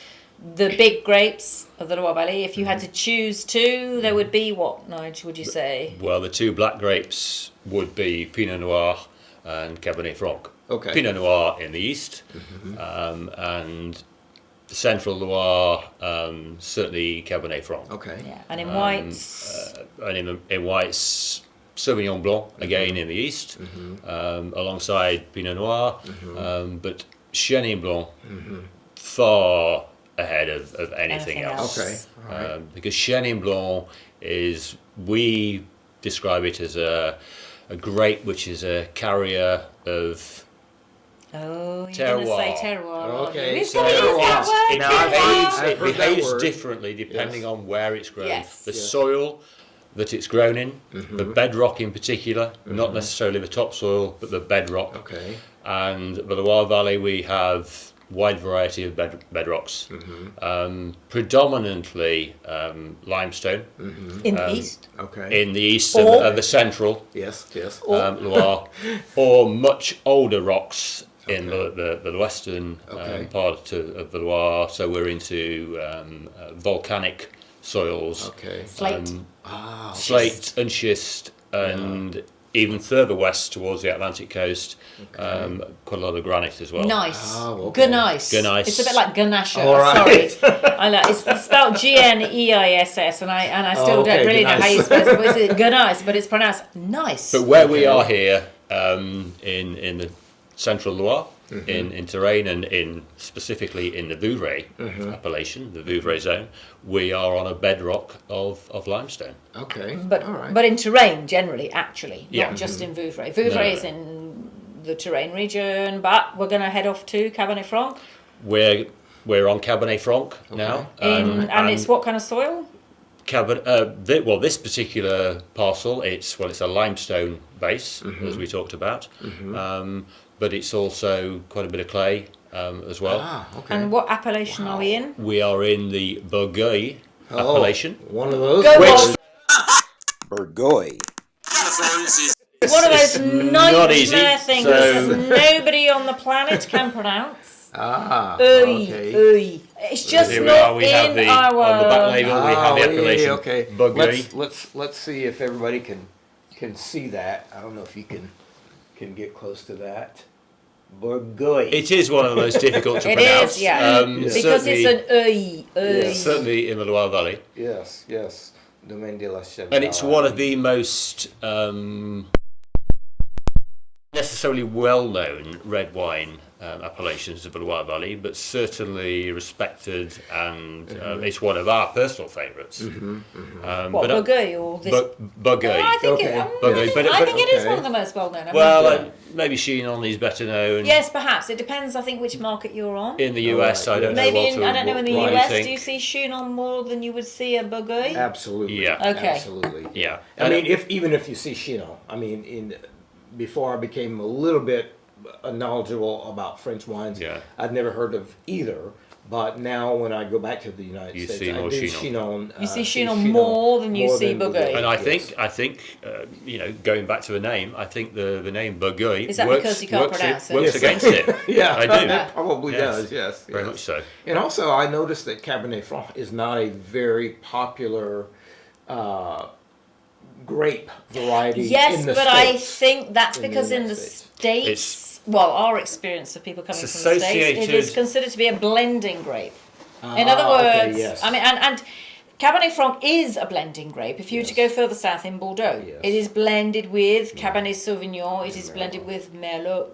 the big grapes of the Loire Valley, if you had to choose two, there would be what, Nigel? Would you say? Well, the two black grapes would be Pinot Noir and Cabernet Franc. Okay. Pinot Noir in the east, and the central Loire, certainly Cabernet Franc. Okay. Yeah, and in whites, And in whites, Sauvignon Blanc, again in the east, alongside Pinot Noir, but Chenin Blanc far ahead of anything Anything else. Okay. All right. Because Chenin Blanc we describe it as a grape which is a carrier of oh, you're going to say terroir. terroir. Okay, We've so got to use that terroir. word. Now, I've It heard that behaves word. differently depending Yes. on where it's grown. Yes. The Yes. soil that it's grown in, the bedrock in particular, not necessarily the topsoil, but the bedrock. Okay. And the Loire Valley, we have wide variety of bedrocks, predominantly limestone In the east. Okay. in the east Or- and the central Yes. Yes. Loire, or much older rocks in the western Okay. part of the Loire. So we're into volcanic soils, Okay. Slate. slate and schist, and even further west towards the Atlantic coast, quite a lot of granite as well. Nice. Oh, okay. Gneiss. Gneiss. It's a bit like ganache. All right. Sorry. I know. It's spelled Gneiss, and I still okay, don't really know how you gneiss. spell it. It's gneiss, but it's pronounced nice. But where we are here in the central Loire, in terrain, and specifically in the Vouvray appellation, the Vouvray zone, we are on a bedrock of limestone. Okay. But all right. but in terrain generally, actually, Yeah. not just in Vouvray. Vouvray is in the terrain region, but we're going to head off to Cabernet Franc. We're on Cabernet Franc now, And it's what kind of soil? This particular parcel, it's a limestone base, as we talked about, but it's also quite a bit of clay as well. Ah, okay. And what appellation are we in? We are in the Bourgogne appellation. One of those. Go Walter. Bourgogne. One of those not easy, nightmare things so- that nobody on the planet can pronounce. Ah, Oy, okay. oy. It's just Here we are. not We have in the our... on the back label. We have the appellation Okay. Bourgogne. Let's see if everybody can see that. I don't know if you can get close to that. Bourgogne. It is one of the most difficult to It pronounce. is, yeah. Because certainly- it's an oy, oy. certainly in the Loire Valley. Yes. Domaine de la Chèvre. And it's one of the most necessarily well-known red wine appellations of the Loire Valley, but certainly respected, and it's one of our personal favourites. What, but, Bourgogne or this? Bourgogne. I think, Okay. Bourgogne, I think it is okay. one of the most well-known. Well, maybe Chinon is better known. Yes, perhaps. It depends, I think, which market you're on. In the US, Alright, I don't know. Maybe Walter, I don't know, in the what US, you do you see Chinon more than you would see a Bourgogne? Absolutely. Yeah. Okay. Absolutely. Yeah. I mean, even if you see Chinon, I mean, before I became a little bit knowledgeable about French wines, Yeah. I'd never heard of either. But now, when I go back to the United You States, see I more do Chinon. Chinon. You see Chinon more than you see Bourgogne. And I Yes. think, going back to the name, I think the name Bourgogne Is that works, because you can't works, pronounce it? works Yes. against it. Yeah, I do. It probably Yes. does. Yes, Very yes. much so. And also, I noticed that Cabernet Franc is not a very popular grape variety Yes, in the but States. I think that's In the because in United the States. States, well, our experience of people coming It's from the States, it associated- is considered to be a blending grape. In Ah, other okay, words, yes. I mean, and Cabernet Franc is a blending grape. If you were to go further south in Bordeaux, Yes. it is blended with Cabernet Sauvignon, it is blended with Merlot.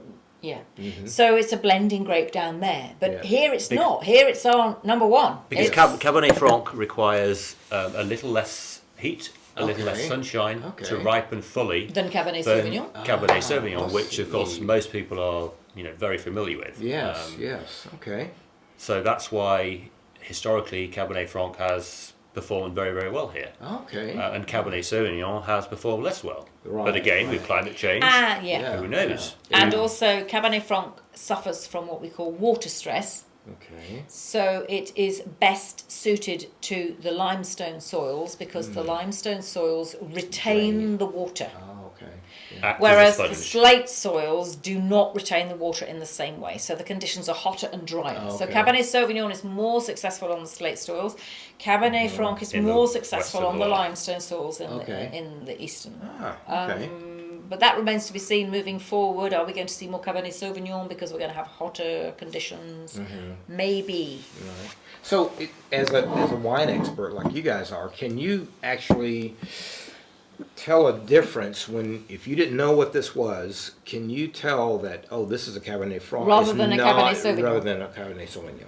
Yeah. So it's a blending grape down there. But Yeah. here it's not. Here it's our number one. Because It's- Cabernet Franc requires a little less heat, a little less Okay. sunshine Okay. to ripen fully Than Cabernet than Sauvignon. Cabernet Sauvignon, I which of course see. most people are very familiar with. Yes, yes, okay. So that's why historically Cabernet Franc has performed very, very well here. Okay. And Cabernet Sauvignon has performed less well. Right, But again, with right. climate change, Ah, yeah. who knows? And also Cabernet Franc suffers from what we call water stress. Okay. So it is best suited to the limestone soils because the limestone soils retain the water. Oh, okay. Act as a Whereas the sponge. slate soils do not retain the water in the same way. So the conditions are hotter and drier. So Okay. Cabernet Sauvignon is more successful on the slate soils. Cabernet Franc is In the more successful western on the Loire. limestone soils Okay. in the eastern. Ah, okay. But that remains to be seen moving forward. Are we going to see more Cabernet Sauvignon because we're going to have hotter conditions? Maybe. Right. So, as a wine expert like you guys are, can you actually tell a difference when, if you didn't know what this was, can you tell that, oh, this is a Cabernet Franc? Rather It's than a not- Cabernet Sauvignon. Rather than a Cabernet Sauvignon.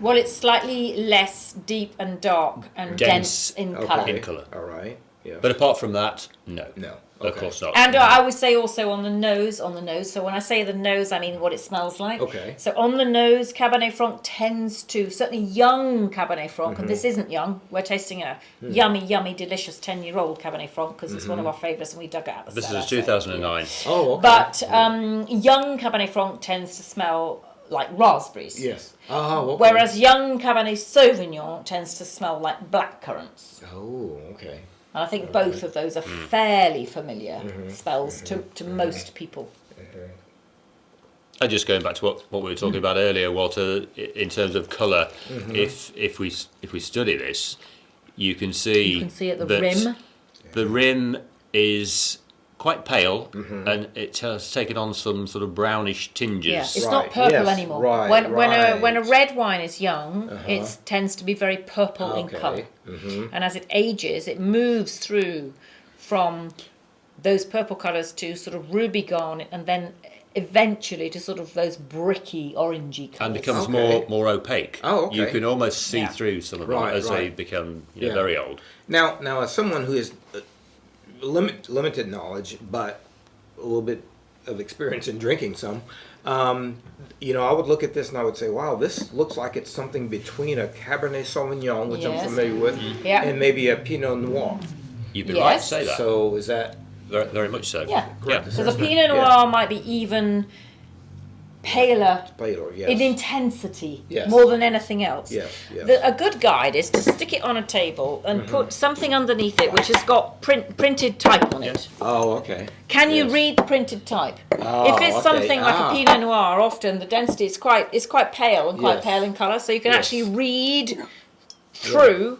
Well, it's slightly less deep and dark and dense in colour. In colour. All right. Yeah. But apart from that, no. No. Of Okay. course not. And I would say also on the nose. So when I say the nose, I mean what it smells like. Okay. So on the nose, Cabernet Franc tends to, certainly young Cabernet Franc, and this isn't young, we're tasting a yummy, yummy, delicious 10-year-old Cabernet Franc because it's one of our favourites and we dug it out of the This cellar. is 2009. Oh, okay. But young Cabernet Franc tends to smell like raspberries. Yes. Oh, okay. Whereas young Cabernet Sauvignon tends to smell like blackcurrants. Oh, okay. And I think both of those are fairly familiar spells to most people. And just going back to what we were talking about earlier, Walter, in terms of colour, if we study this, you can see You can see at the that rim. the rim is quite pale and it has taken on some sort of brownish tinges. Yeah, it's Right, not purple yes, anymore. right, when a right. red wine is young, it tends to be very purple in Okay. colour. And as it ages, it moves through from those purple colours to sort of ruby garnet and then eventually to sort of those bricky, orangey colours. And becomes Okay. more opaque. Oh, okay. You can almost see Yeah. through some of them Right, as they right. become Yeah. very old. Now, as someone who has limited knowledge, but a little bit of experience in drinking some, you know, I would look at this and I would say, wow, this looks like it's something between a Cabernet Sauvignon, which Yes. I'm familiar with, Yeah. and maybe a Pinot Noir. You'd be right to Yes. say that. So is that Very, very much so. Yeah. correct? Because a assessment? Pinot Noir Yeah. might be even paler Paler, yes. in intensity Yes. more than anything else. Yes, yes. A good guide is to stick it on a table and put something underneath it which has got printed type on it. Oh, okay. Can you Yes. read the printed type? Oh, If it's okay. something like Ah. a Pinot Noir, often the density is quite pale and quite Yes. pale in colour, so you can Yes. actually read through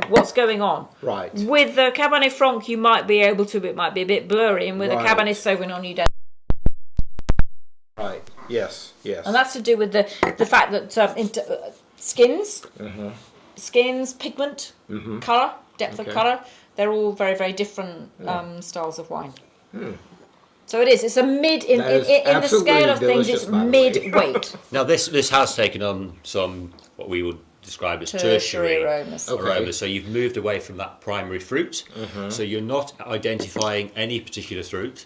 what's going on. Right. With the Cabernet Franc, you might be able to, it might be a bit blurry, and with Right. a Cabernet Sauvignon, you don't. Right. Yes. Yes. And that's to do with the fact that skins, pigment, colour, depth of Okay. colour, they're all very, very different styles of wine. So it is. It's a mid in That is the absolutely scale of things. delicious, It's by the way. mid-weight. Now this has taken on some what we would describe as tertiary aromas. Okay. aromas. So you've moved away from that primary fruit. So you're not identifying any particular fruit.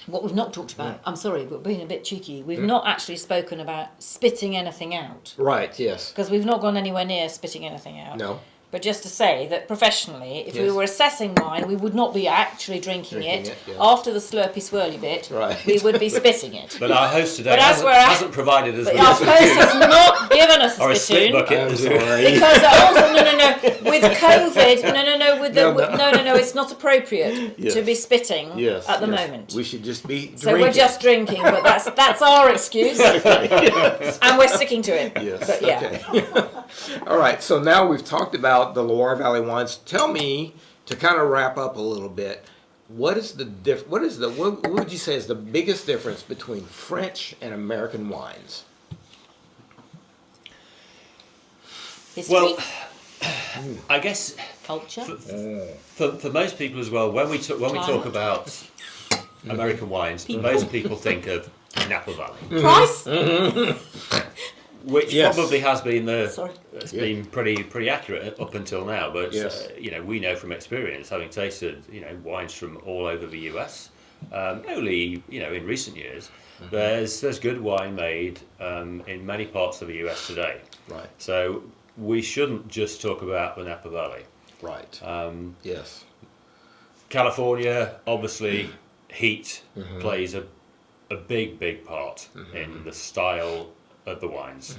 What we've not talked about, I'm sorry, but being a bit cheeky, we've not actually spoken about spitting anything out. Right. Yes. Because we've not gone anywhere near spitting anything out. No. But just to say that professionally, if we Yes. were assessing wine, we would not be actually drinking Drinking it. it, yes. After the slurpy swirly bit, Right. we would be spitting it. But our host today But that's hasn't, where I- hasn't provided us But with our a host has not given us or a a spit spittoon. bucket. I'm sorry. Because also, no, with COVID, with the, No, no. no, it's not appropriate Yes. to be spitting Yes. at the yes. moment. We should just be drinking. So we're just drinking, but that's our excuse, and we're sticking to it. Yes. But yeah. Okay. All right. So now we've talked about the Loire Valley wines. Tell me, to kind of wrap up a little bit, what would you say is the biggest difference between French and American wines? History, Well, I guess culture. for most people as well, when we talk about American wines, most people think of Napa Valley, Price? which Yes. probably has been Sorry. it's been pretty accurate up until now. But Yes. we know from experience, having tasted wines from all over the US, only in recent years, there's good wine made in many parts of the US today. Right. So we shouldn't just talk about the Napa Valley. Right. Yes. California, obviously, heat plays a big part in the style of the wines.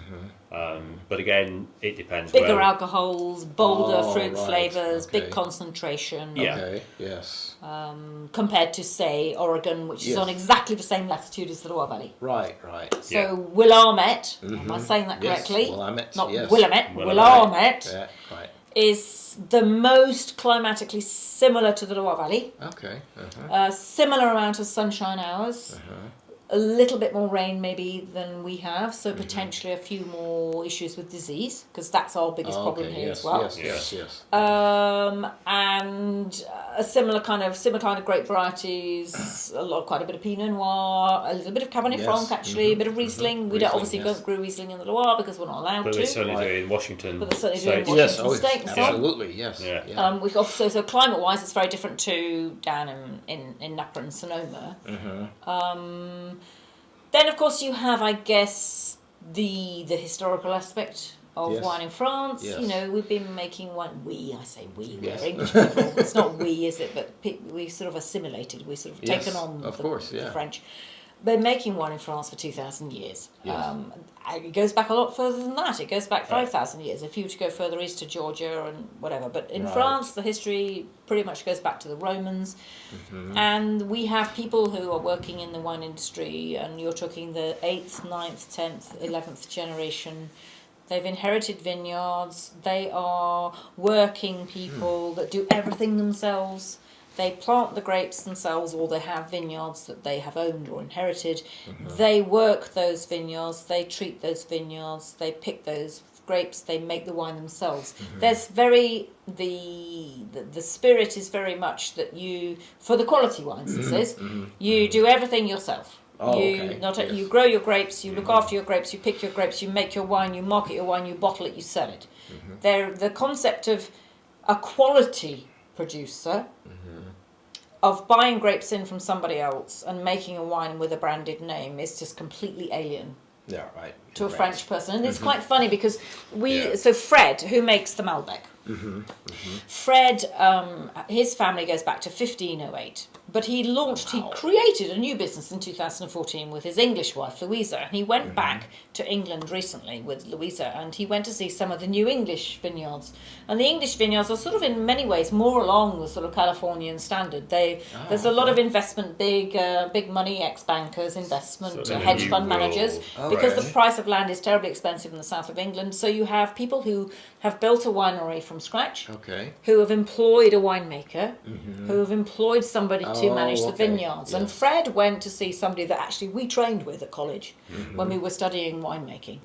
But again, it depends. Bigger where, alcohols, bolder Oh, fruit right. flavours, Okay. big concentration. Yeah. Okay. Yes. Compared to, say, Oregon, which is Yes. on exactly the same latitude as the Loire Valley. Right. Right. So Yeah. Willamette, am I saying that Yes, correctly? Willamette, Not yes. Willamette, Willamette. Willamette Yeah. Right. is the most climatically similar to the Loire Valley. Okay. Similar amount of sunshine hours. A little bit more rain maybe than we have, so potentially a few more issues with disease, because that's our biggest problem here yes, as well. Yes. And a similar kind of grape varieties, quite a bit of Pinot Noir, a little bit of Cabernet Yes. Franc actually, a bit of Riesling. We don't Riesling, obviously yes. grow Riesling in the Loire because we're not allowed but to. they certainly Right. do in Washington. But they certainly do in State. Yes. Washington State and so on. Absolutely. Yes. Yeah. We've also, so climate-wise, it's very different to down in Napa and Sonoma. Then, of course, you have, I guess, the historical aspect of Yes. wine in France. Yes. We've been making wine. I say we. Yes. We're English people. It's not we, is it? But we sort of assimilated. We sort of Yes, taken on of the, course, the yeah. French. Been making wine in France for 2,000 years. Yes. It goes back a lot further than that. It goes back 5,000 years. If you were to go further east to Georgia and whatever. But in Right. France, the history pretty much goes back to the Romans. And we have people who are working in the wine industry, and you're talking the 8th, 9th, 10th, 11th generation. They've inherited vineyards. They are working people that do everything themselves. They plant the grapes themselves, or they have vineyards that they have owned or inherited. They work those vineyards, they treat those vineyards, they pick those grapes, they make the wine themselves. There's the spirit is very much that you, for the quality wines, this is, you do everything yourself. Oh, you okay. not Yes. you grow your grapes, you look after your grapes, you pick your grapes, you make your wine, you market your wine, you bottle it, you sell it. The concept of a quality producer, of buying grapes in from somebody else and making a wine with a branded name is just completely alien Yeah, right. to a Right. French person. And it's quite funny because Yeah. so Fred, who makes the Malbec, Fred, his family goes back to 1508, but he created a new business in 2014 with his English wife, Louisa, and he went back to England recently with Louisa, and he went to see some of the new English vineyards. And the English vineyards are sort of in many ways more along the sort of Californian standard. There's a lot of investment, big money, ex-bankers, investment, Sort of hedge new fund world managers, Oh, because okay. the price of land is terribly expensive in the south of England. So you have people who have built a winery from scratch, Okay. who have employed a winemaker, who have employed somebody to Oh, manage the okay. vineyards. And Yes. Fred went to see somebody that actually we trained with at college when we were studying winemaking.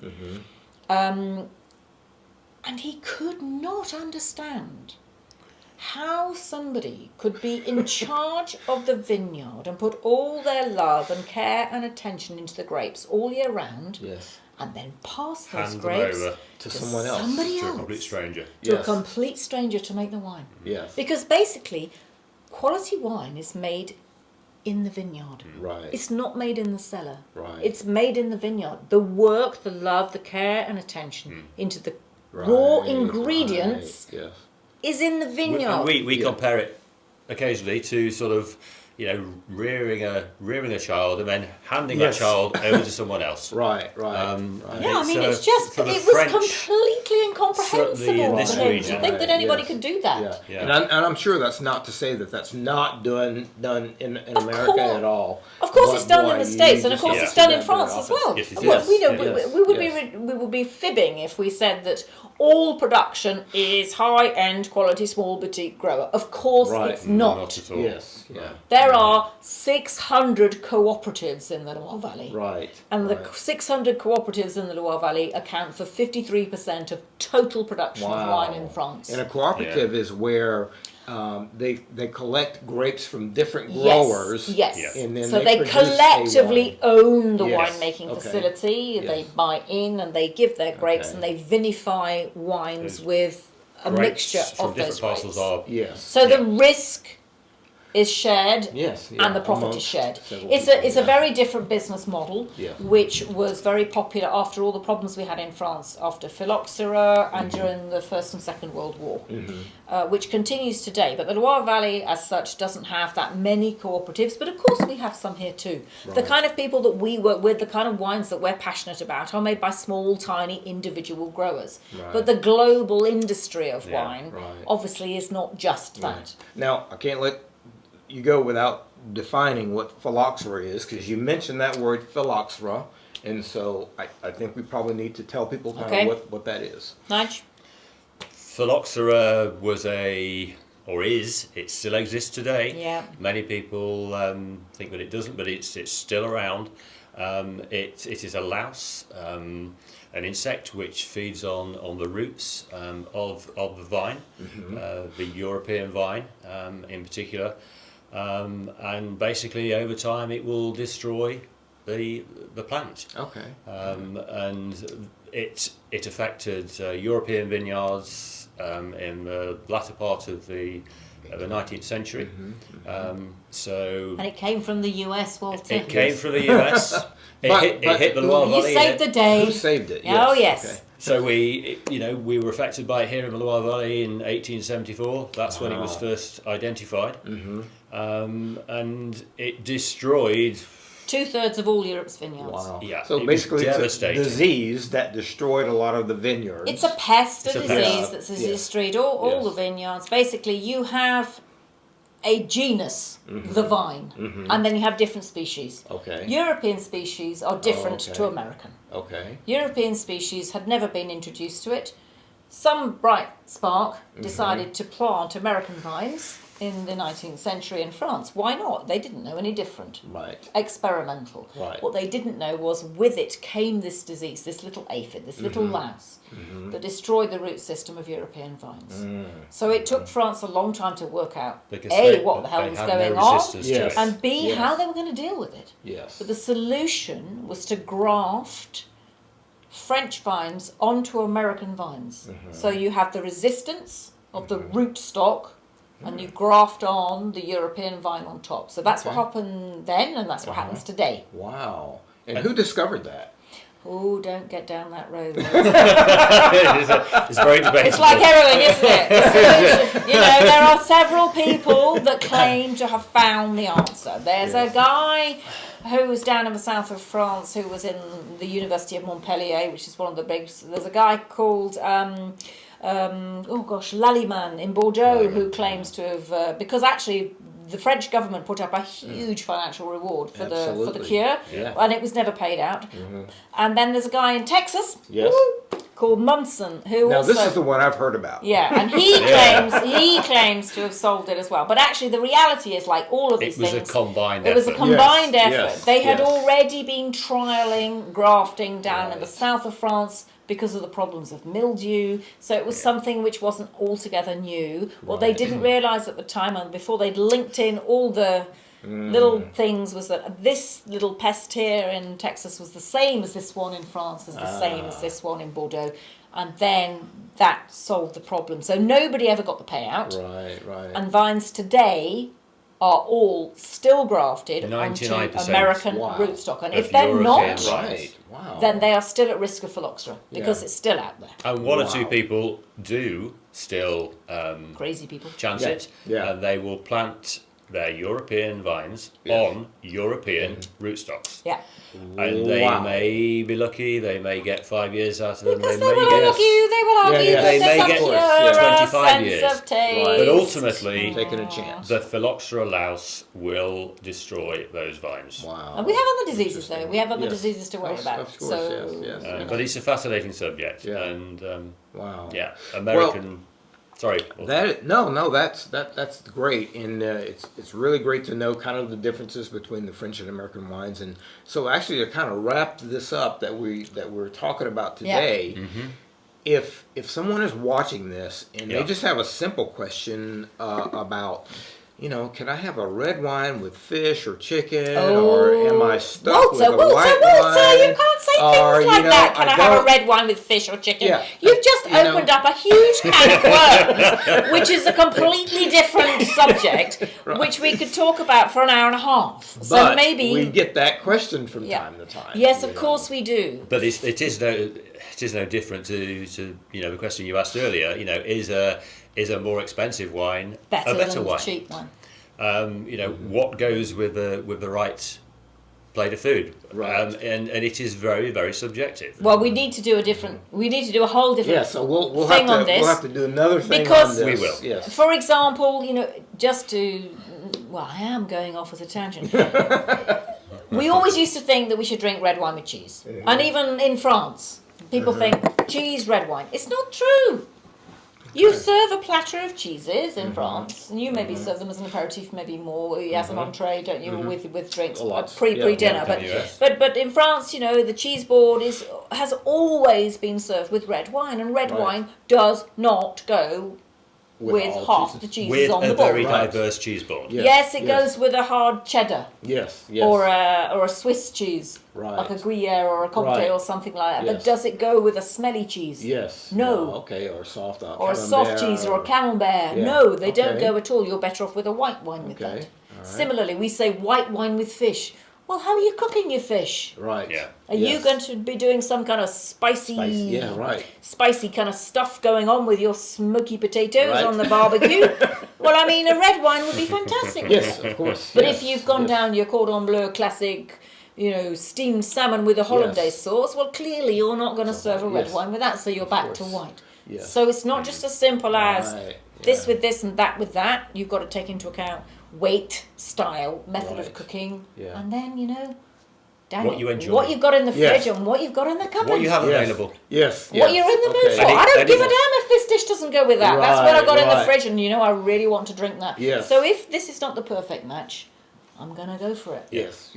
And he could not understand how somebody could be in charge of the vineyard and put all their love and care and attention into the grapes all year round, Yes. and then pass those Hand them grapes over To someone else. somebody to a else, complete stranger. to a Yes. complete stranger to make the wine. Yes. Because basically, quality wine is made in the vineyard. Right. It's not made in the cellar. Right. It's made in the vineyard. The work, the love, the care and attention into the Right, raw ingredients right, yes. is in the vineyard. We Yeah. compare it occasionally to sort of, rearing a child and then handing Yes. that child over to someone else. Right, right. Right. Yeah, I mean, It's, it's just, for the it was French, completely incomprehensible certainly in to this him region. to think that Right, anybody yes. could do that. Yeah. Yeah. And I'm sure that's not to say that that's not done in Of America course. at all. Of course, But it's done boy, in the you States, and of just course, don't it's see done in that very France as often. well. Yes, it Well, is. we know Yes. we would be fibbing if we said that all production is high-end quality small boutique grower. Of course, Right. it's not. Not at all. Yes, yeah. There are 600 cooperatives in the Loire Valley. Right. And the right. 600 cooperatives in the Loire Valley account for 53% of total production of wine in France. And a cooperative is where they collect grapes from different growers. Yes. Yes. And then So they produce a collectively wine. own the Yes, winemaking okay. facility. They Yes. buy in and they give their grapes Okay. and they vinify wines Those with a Grapes mixture from of those different parcels grapes. are Yes. So the risk is shared Yes. yeah, and the profit is amongst shared. several It's people, a yeah. very different business model, Yeah. which was very popular after all the problems we had in France after phylloxera and during the First and Second World War, which continues today. But the Loire Valley, as such, doesn't have that many cooperatives. But of course, we have some here too. The Right. kind of people that we work with, the kind of wines that we're passionate about, are made by small, tiny individual growers. Right. But the global industry of Yeah, wine, right. obviously, is not just that. Right. Now, I can't let you go without defining what phylloxera is, because you mentioned that word phylloxera, and so I think we probably need to tell people kind Okay. of what that is. Nige? Phylloxera was it still exists today. Yeah. Many people think that it doesn't, but it's still around. It is a louse, an insect which feeds on the roots of the vine, the European vine in particular, and basically over time it will destroy the plant. Okay. And it affected European vineyards in the latter part of the 19th century. So And it came from the US, Walter. it came from the US. It But- hit the Loire You Valley. saved the day. Who saved it? Oh, yes. Okay. So we were affected by it here in the Loire Valley in 1874. That's when it was first identified, and it destroyed. 2/3 of all Europe's vineyards. Wow. Yeah, So it was basically, it's a devastating. disease that destroyed a lot of the vineyards. It's a pest, a It's a disease pest. that's Yes. destroyed all Yes. the vineyards. Basically, you have a genus, the vine, and then you have different species. Okay. European species are different okay. to American. Okay. European species had never been introduced to it. Some bright spark decided to plant American vines, in the 19th century in France. Why not? They didn't know any different. Right. Experimental. Right. What they didn't know was with it came this disease, this little aphid, this little louse that destroyed the root system of European vines. So it took France a long time to work out Because A, what the hell was going on, resistance to Yes. it. and B, Yes. how they were going to deal with it. Yes. But the solution was to graft French vines onto American vines. So you have the resistance of the root stock, and you graft on the European vine on top. So that's what happened then, and that's what happens today. Wow. And who discovered that? Oh, don't get down that road. It's very debatable. It's like heroin, isn't it? The solution. You know, there are several people that claim to have found the answer. There's a guy who was down in the south of France who was in the University of Montpellier, which is one of the big... There's a guy called... Lalliman in Bordeaux, who claims to have... because actually... the French government put up a huge financial reward for the cure, and it was never paid out. And then there's a guy in Texas called Munson who Now also, this is the one I've heard about. and he claims to have solved it as well. But actually, the reality is, like all of these things, It was a combined it was a effort. combined Yes, effort. yes, They had yes. already been trialling grafting down in the Right. south of France because of the problems of mildew. So it was something which wasn't altogether new. What they didn't realise at the time, and before they'd linked in all the little things, was that this little pest here in Texas was the same as this one in France, is the same as this one in Bordeaux. And then that solved the problem. So nobody ever got the payout. Right. And vines today are all still grafted onto 99%. American Wow. rootstock. And Of if they're European not, vines. Right. Wow. then they are still at risk of phylloxera because Yeah. it's still out there. And one or two Wow. people do still Crazy people. chance Yeah. it, Yeah. and they will plant their European vines on European rootstocks. Yeah. And they Wow. may be lucky, they may get 5 years out of them, Because they they may will get... argue, they will argue yeah. that They there's may some get pure 25 sense years. of taste. Right. But ultimately, Taking a chance. the phylloxera louse will destroy those vines. Wow. And we have other diseases though. We have other Yes. diseases to worry Of about. course, So, yes. you know. But it's a fascinating subject. Yeah. And, Wow. yeah, American... sorry. That's great, and it's really great to know kind of the differences between the French and American wines. And so, actually, to kind of wrap this up that we're talking about today, if someone is watching this and they just have a simple question about, can I have a red wine with fish or chicken, or am I stuck with a white wine? You can't say Or, things like that. Can I have a don't- red wine with fish or chicken? Yeah. You've just You know. opened up a huge can of worms, which is a completely different subject, which we could talk about for an hour and a half. So But maybe we get that question from Yeah. time to time. Yes, of you know. course we do. But it is no different to the question you asked earlier. Is a more expensive wine Better a better than wine? the cheap one. What goes with the right plate of food, Right. and it is very, very subjective. Well, we need to do a whole different Yeah, so we'll thing have on to this. we'll have to do another thing Because- on this. We will. Yes. For example, I am going off with a tangent. We always used to think that we should drink red wine with cheese. And even in France, people think cheese, red wine. It's not true. You serve a platter of cheeses in France, and you maybe serve them as an aperitif, maybe more as an entree, don't you, with drinks A lot. pre-dinner. Yeah, yes. But in France, the cheese board has always been served with red wine, and red Right. wine does not go with all half cheeses. the cheeses With on a the board. very Right. diverse cheese board. Yeah. Yes, it Yes. goes with a hard cheddar Yes. or a Swiss cheese, Right. like a Gruyere or a Comté Right. or something like that. Yes. But does it go with a smelly cheese? Yes. No. Okay, or soft. Or a soft cheese or a camembert? Yeah. No, they don't Okay. go at all. You're better off with a white wine with Okay. that. All right. Similarly, we say white wine with fish. Well, how are you cooking your fish? Right. Yeah. Are you going to be doing some kind of spicy Yeah. Right. spicy kind of stuff going on with your smoky potatoes Right. on the barbecue? Well, I mean, a red wine would be fantastic. Yes, of course. But yes, if you've gone yes. down your cordon bleu classic, steamed salmon with a hollandaise sauce, well, clearly you're not going to serve a red yes. wine with that, so you're back to course. white. Yes. So it's not just as simple as Right, this yeah. with this and that with that. You've got to take into account weight, style, method of Right. cooking, Yeah. and then, damn What it, you enjoy. what you've got in the Yes. fridge and what you've got in the cupboard. What you have Yes. available. Yes. What yes. you're in the mood Okay. for. And it- I don't and give a it- damn if this dish fish doesn't go with that. That's what I got in the Right. fridge, and I really want to drink that. Yes. So if this is not the perfect match, I'm gonna go for it. Yes.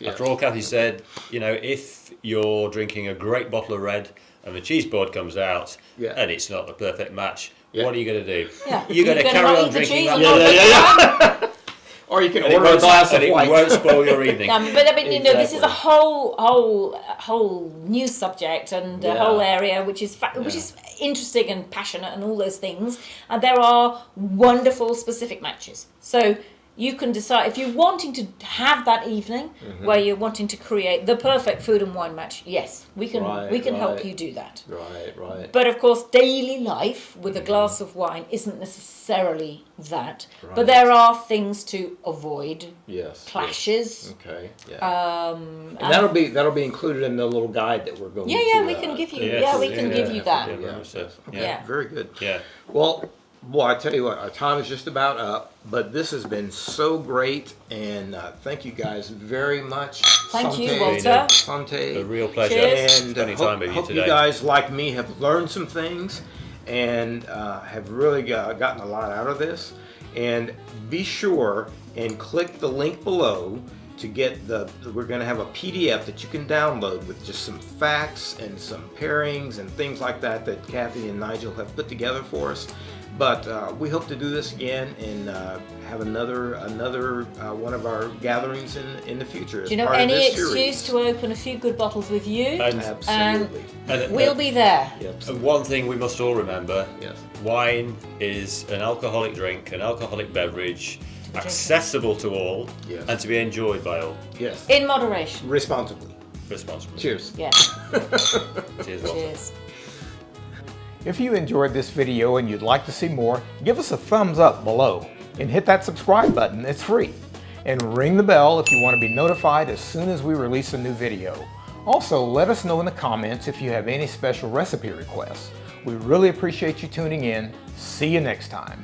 After all, Cathy said, if you're drinking a great bottle of red and the cheese board comes out and it's not the perfect match, what are you going to do? Yeah. You're going to carry not on eat the drinking cheese that. and Or you can And order a glass of it white. won't spoil your evening. But I mean, this is a Exactly. whole new subject and a whole area which is interesting and passionate and all those things. And there are wonderful specific matches. So you can decide if you're wanting to have that evening where you're wanting to create the perfect food and wine match. Yes, we can help you do that. Right. But of course, daily life with a glass of wine isn't necessarily that. But there are things to avoid. Yes. Clashes. Okay. Yeah. And that'll be included in the little guide that we're going to. Yeah, we can give you. We can give you that. Yeah. Very good. Yeah. Well, I tell you what, our time is just about up, but this has been so great, and thank you guys very much. Thank you, Sante, Walter. Sante. A real pleasure Cheers. spending time with you hope today. you guys, like me, have learned some things and have really gotten a lot out of this. And be sure and click the link below to get we're going to have a PDF that you can download with just some facts and some pairings and things like that Cathy and Nigel have put together for us. But we hope to do this again and have another one of our gatherings in the future. Do you know, any excuse to open a few good bottles with you, Absolutely. we'll be there. And one thing we must all remember, wine is an alcoholic drink, an alcoholic beverage, accessible to all and to be enjoyed by all. Yes. In moderation. Responsibly. Cheers. Yeah. Cheers, Walter. Cheers. If you enjoyed this video and you'd like to see more, give us a thumbs up below and hit that subscribe button, it's free. And ring the bell if you want to be notified as soon as we release a new video. Also, let us know in the comments if you have any special recipe requests. We really appreciate you tuning in. See you next time.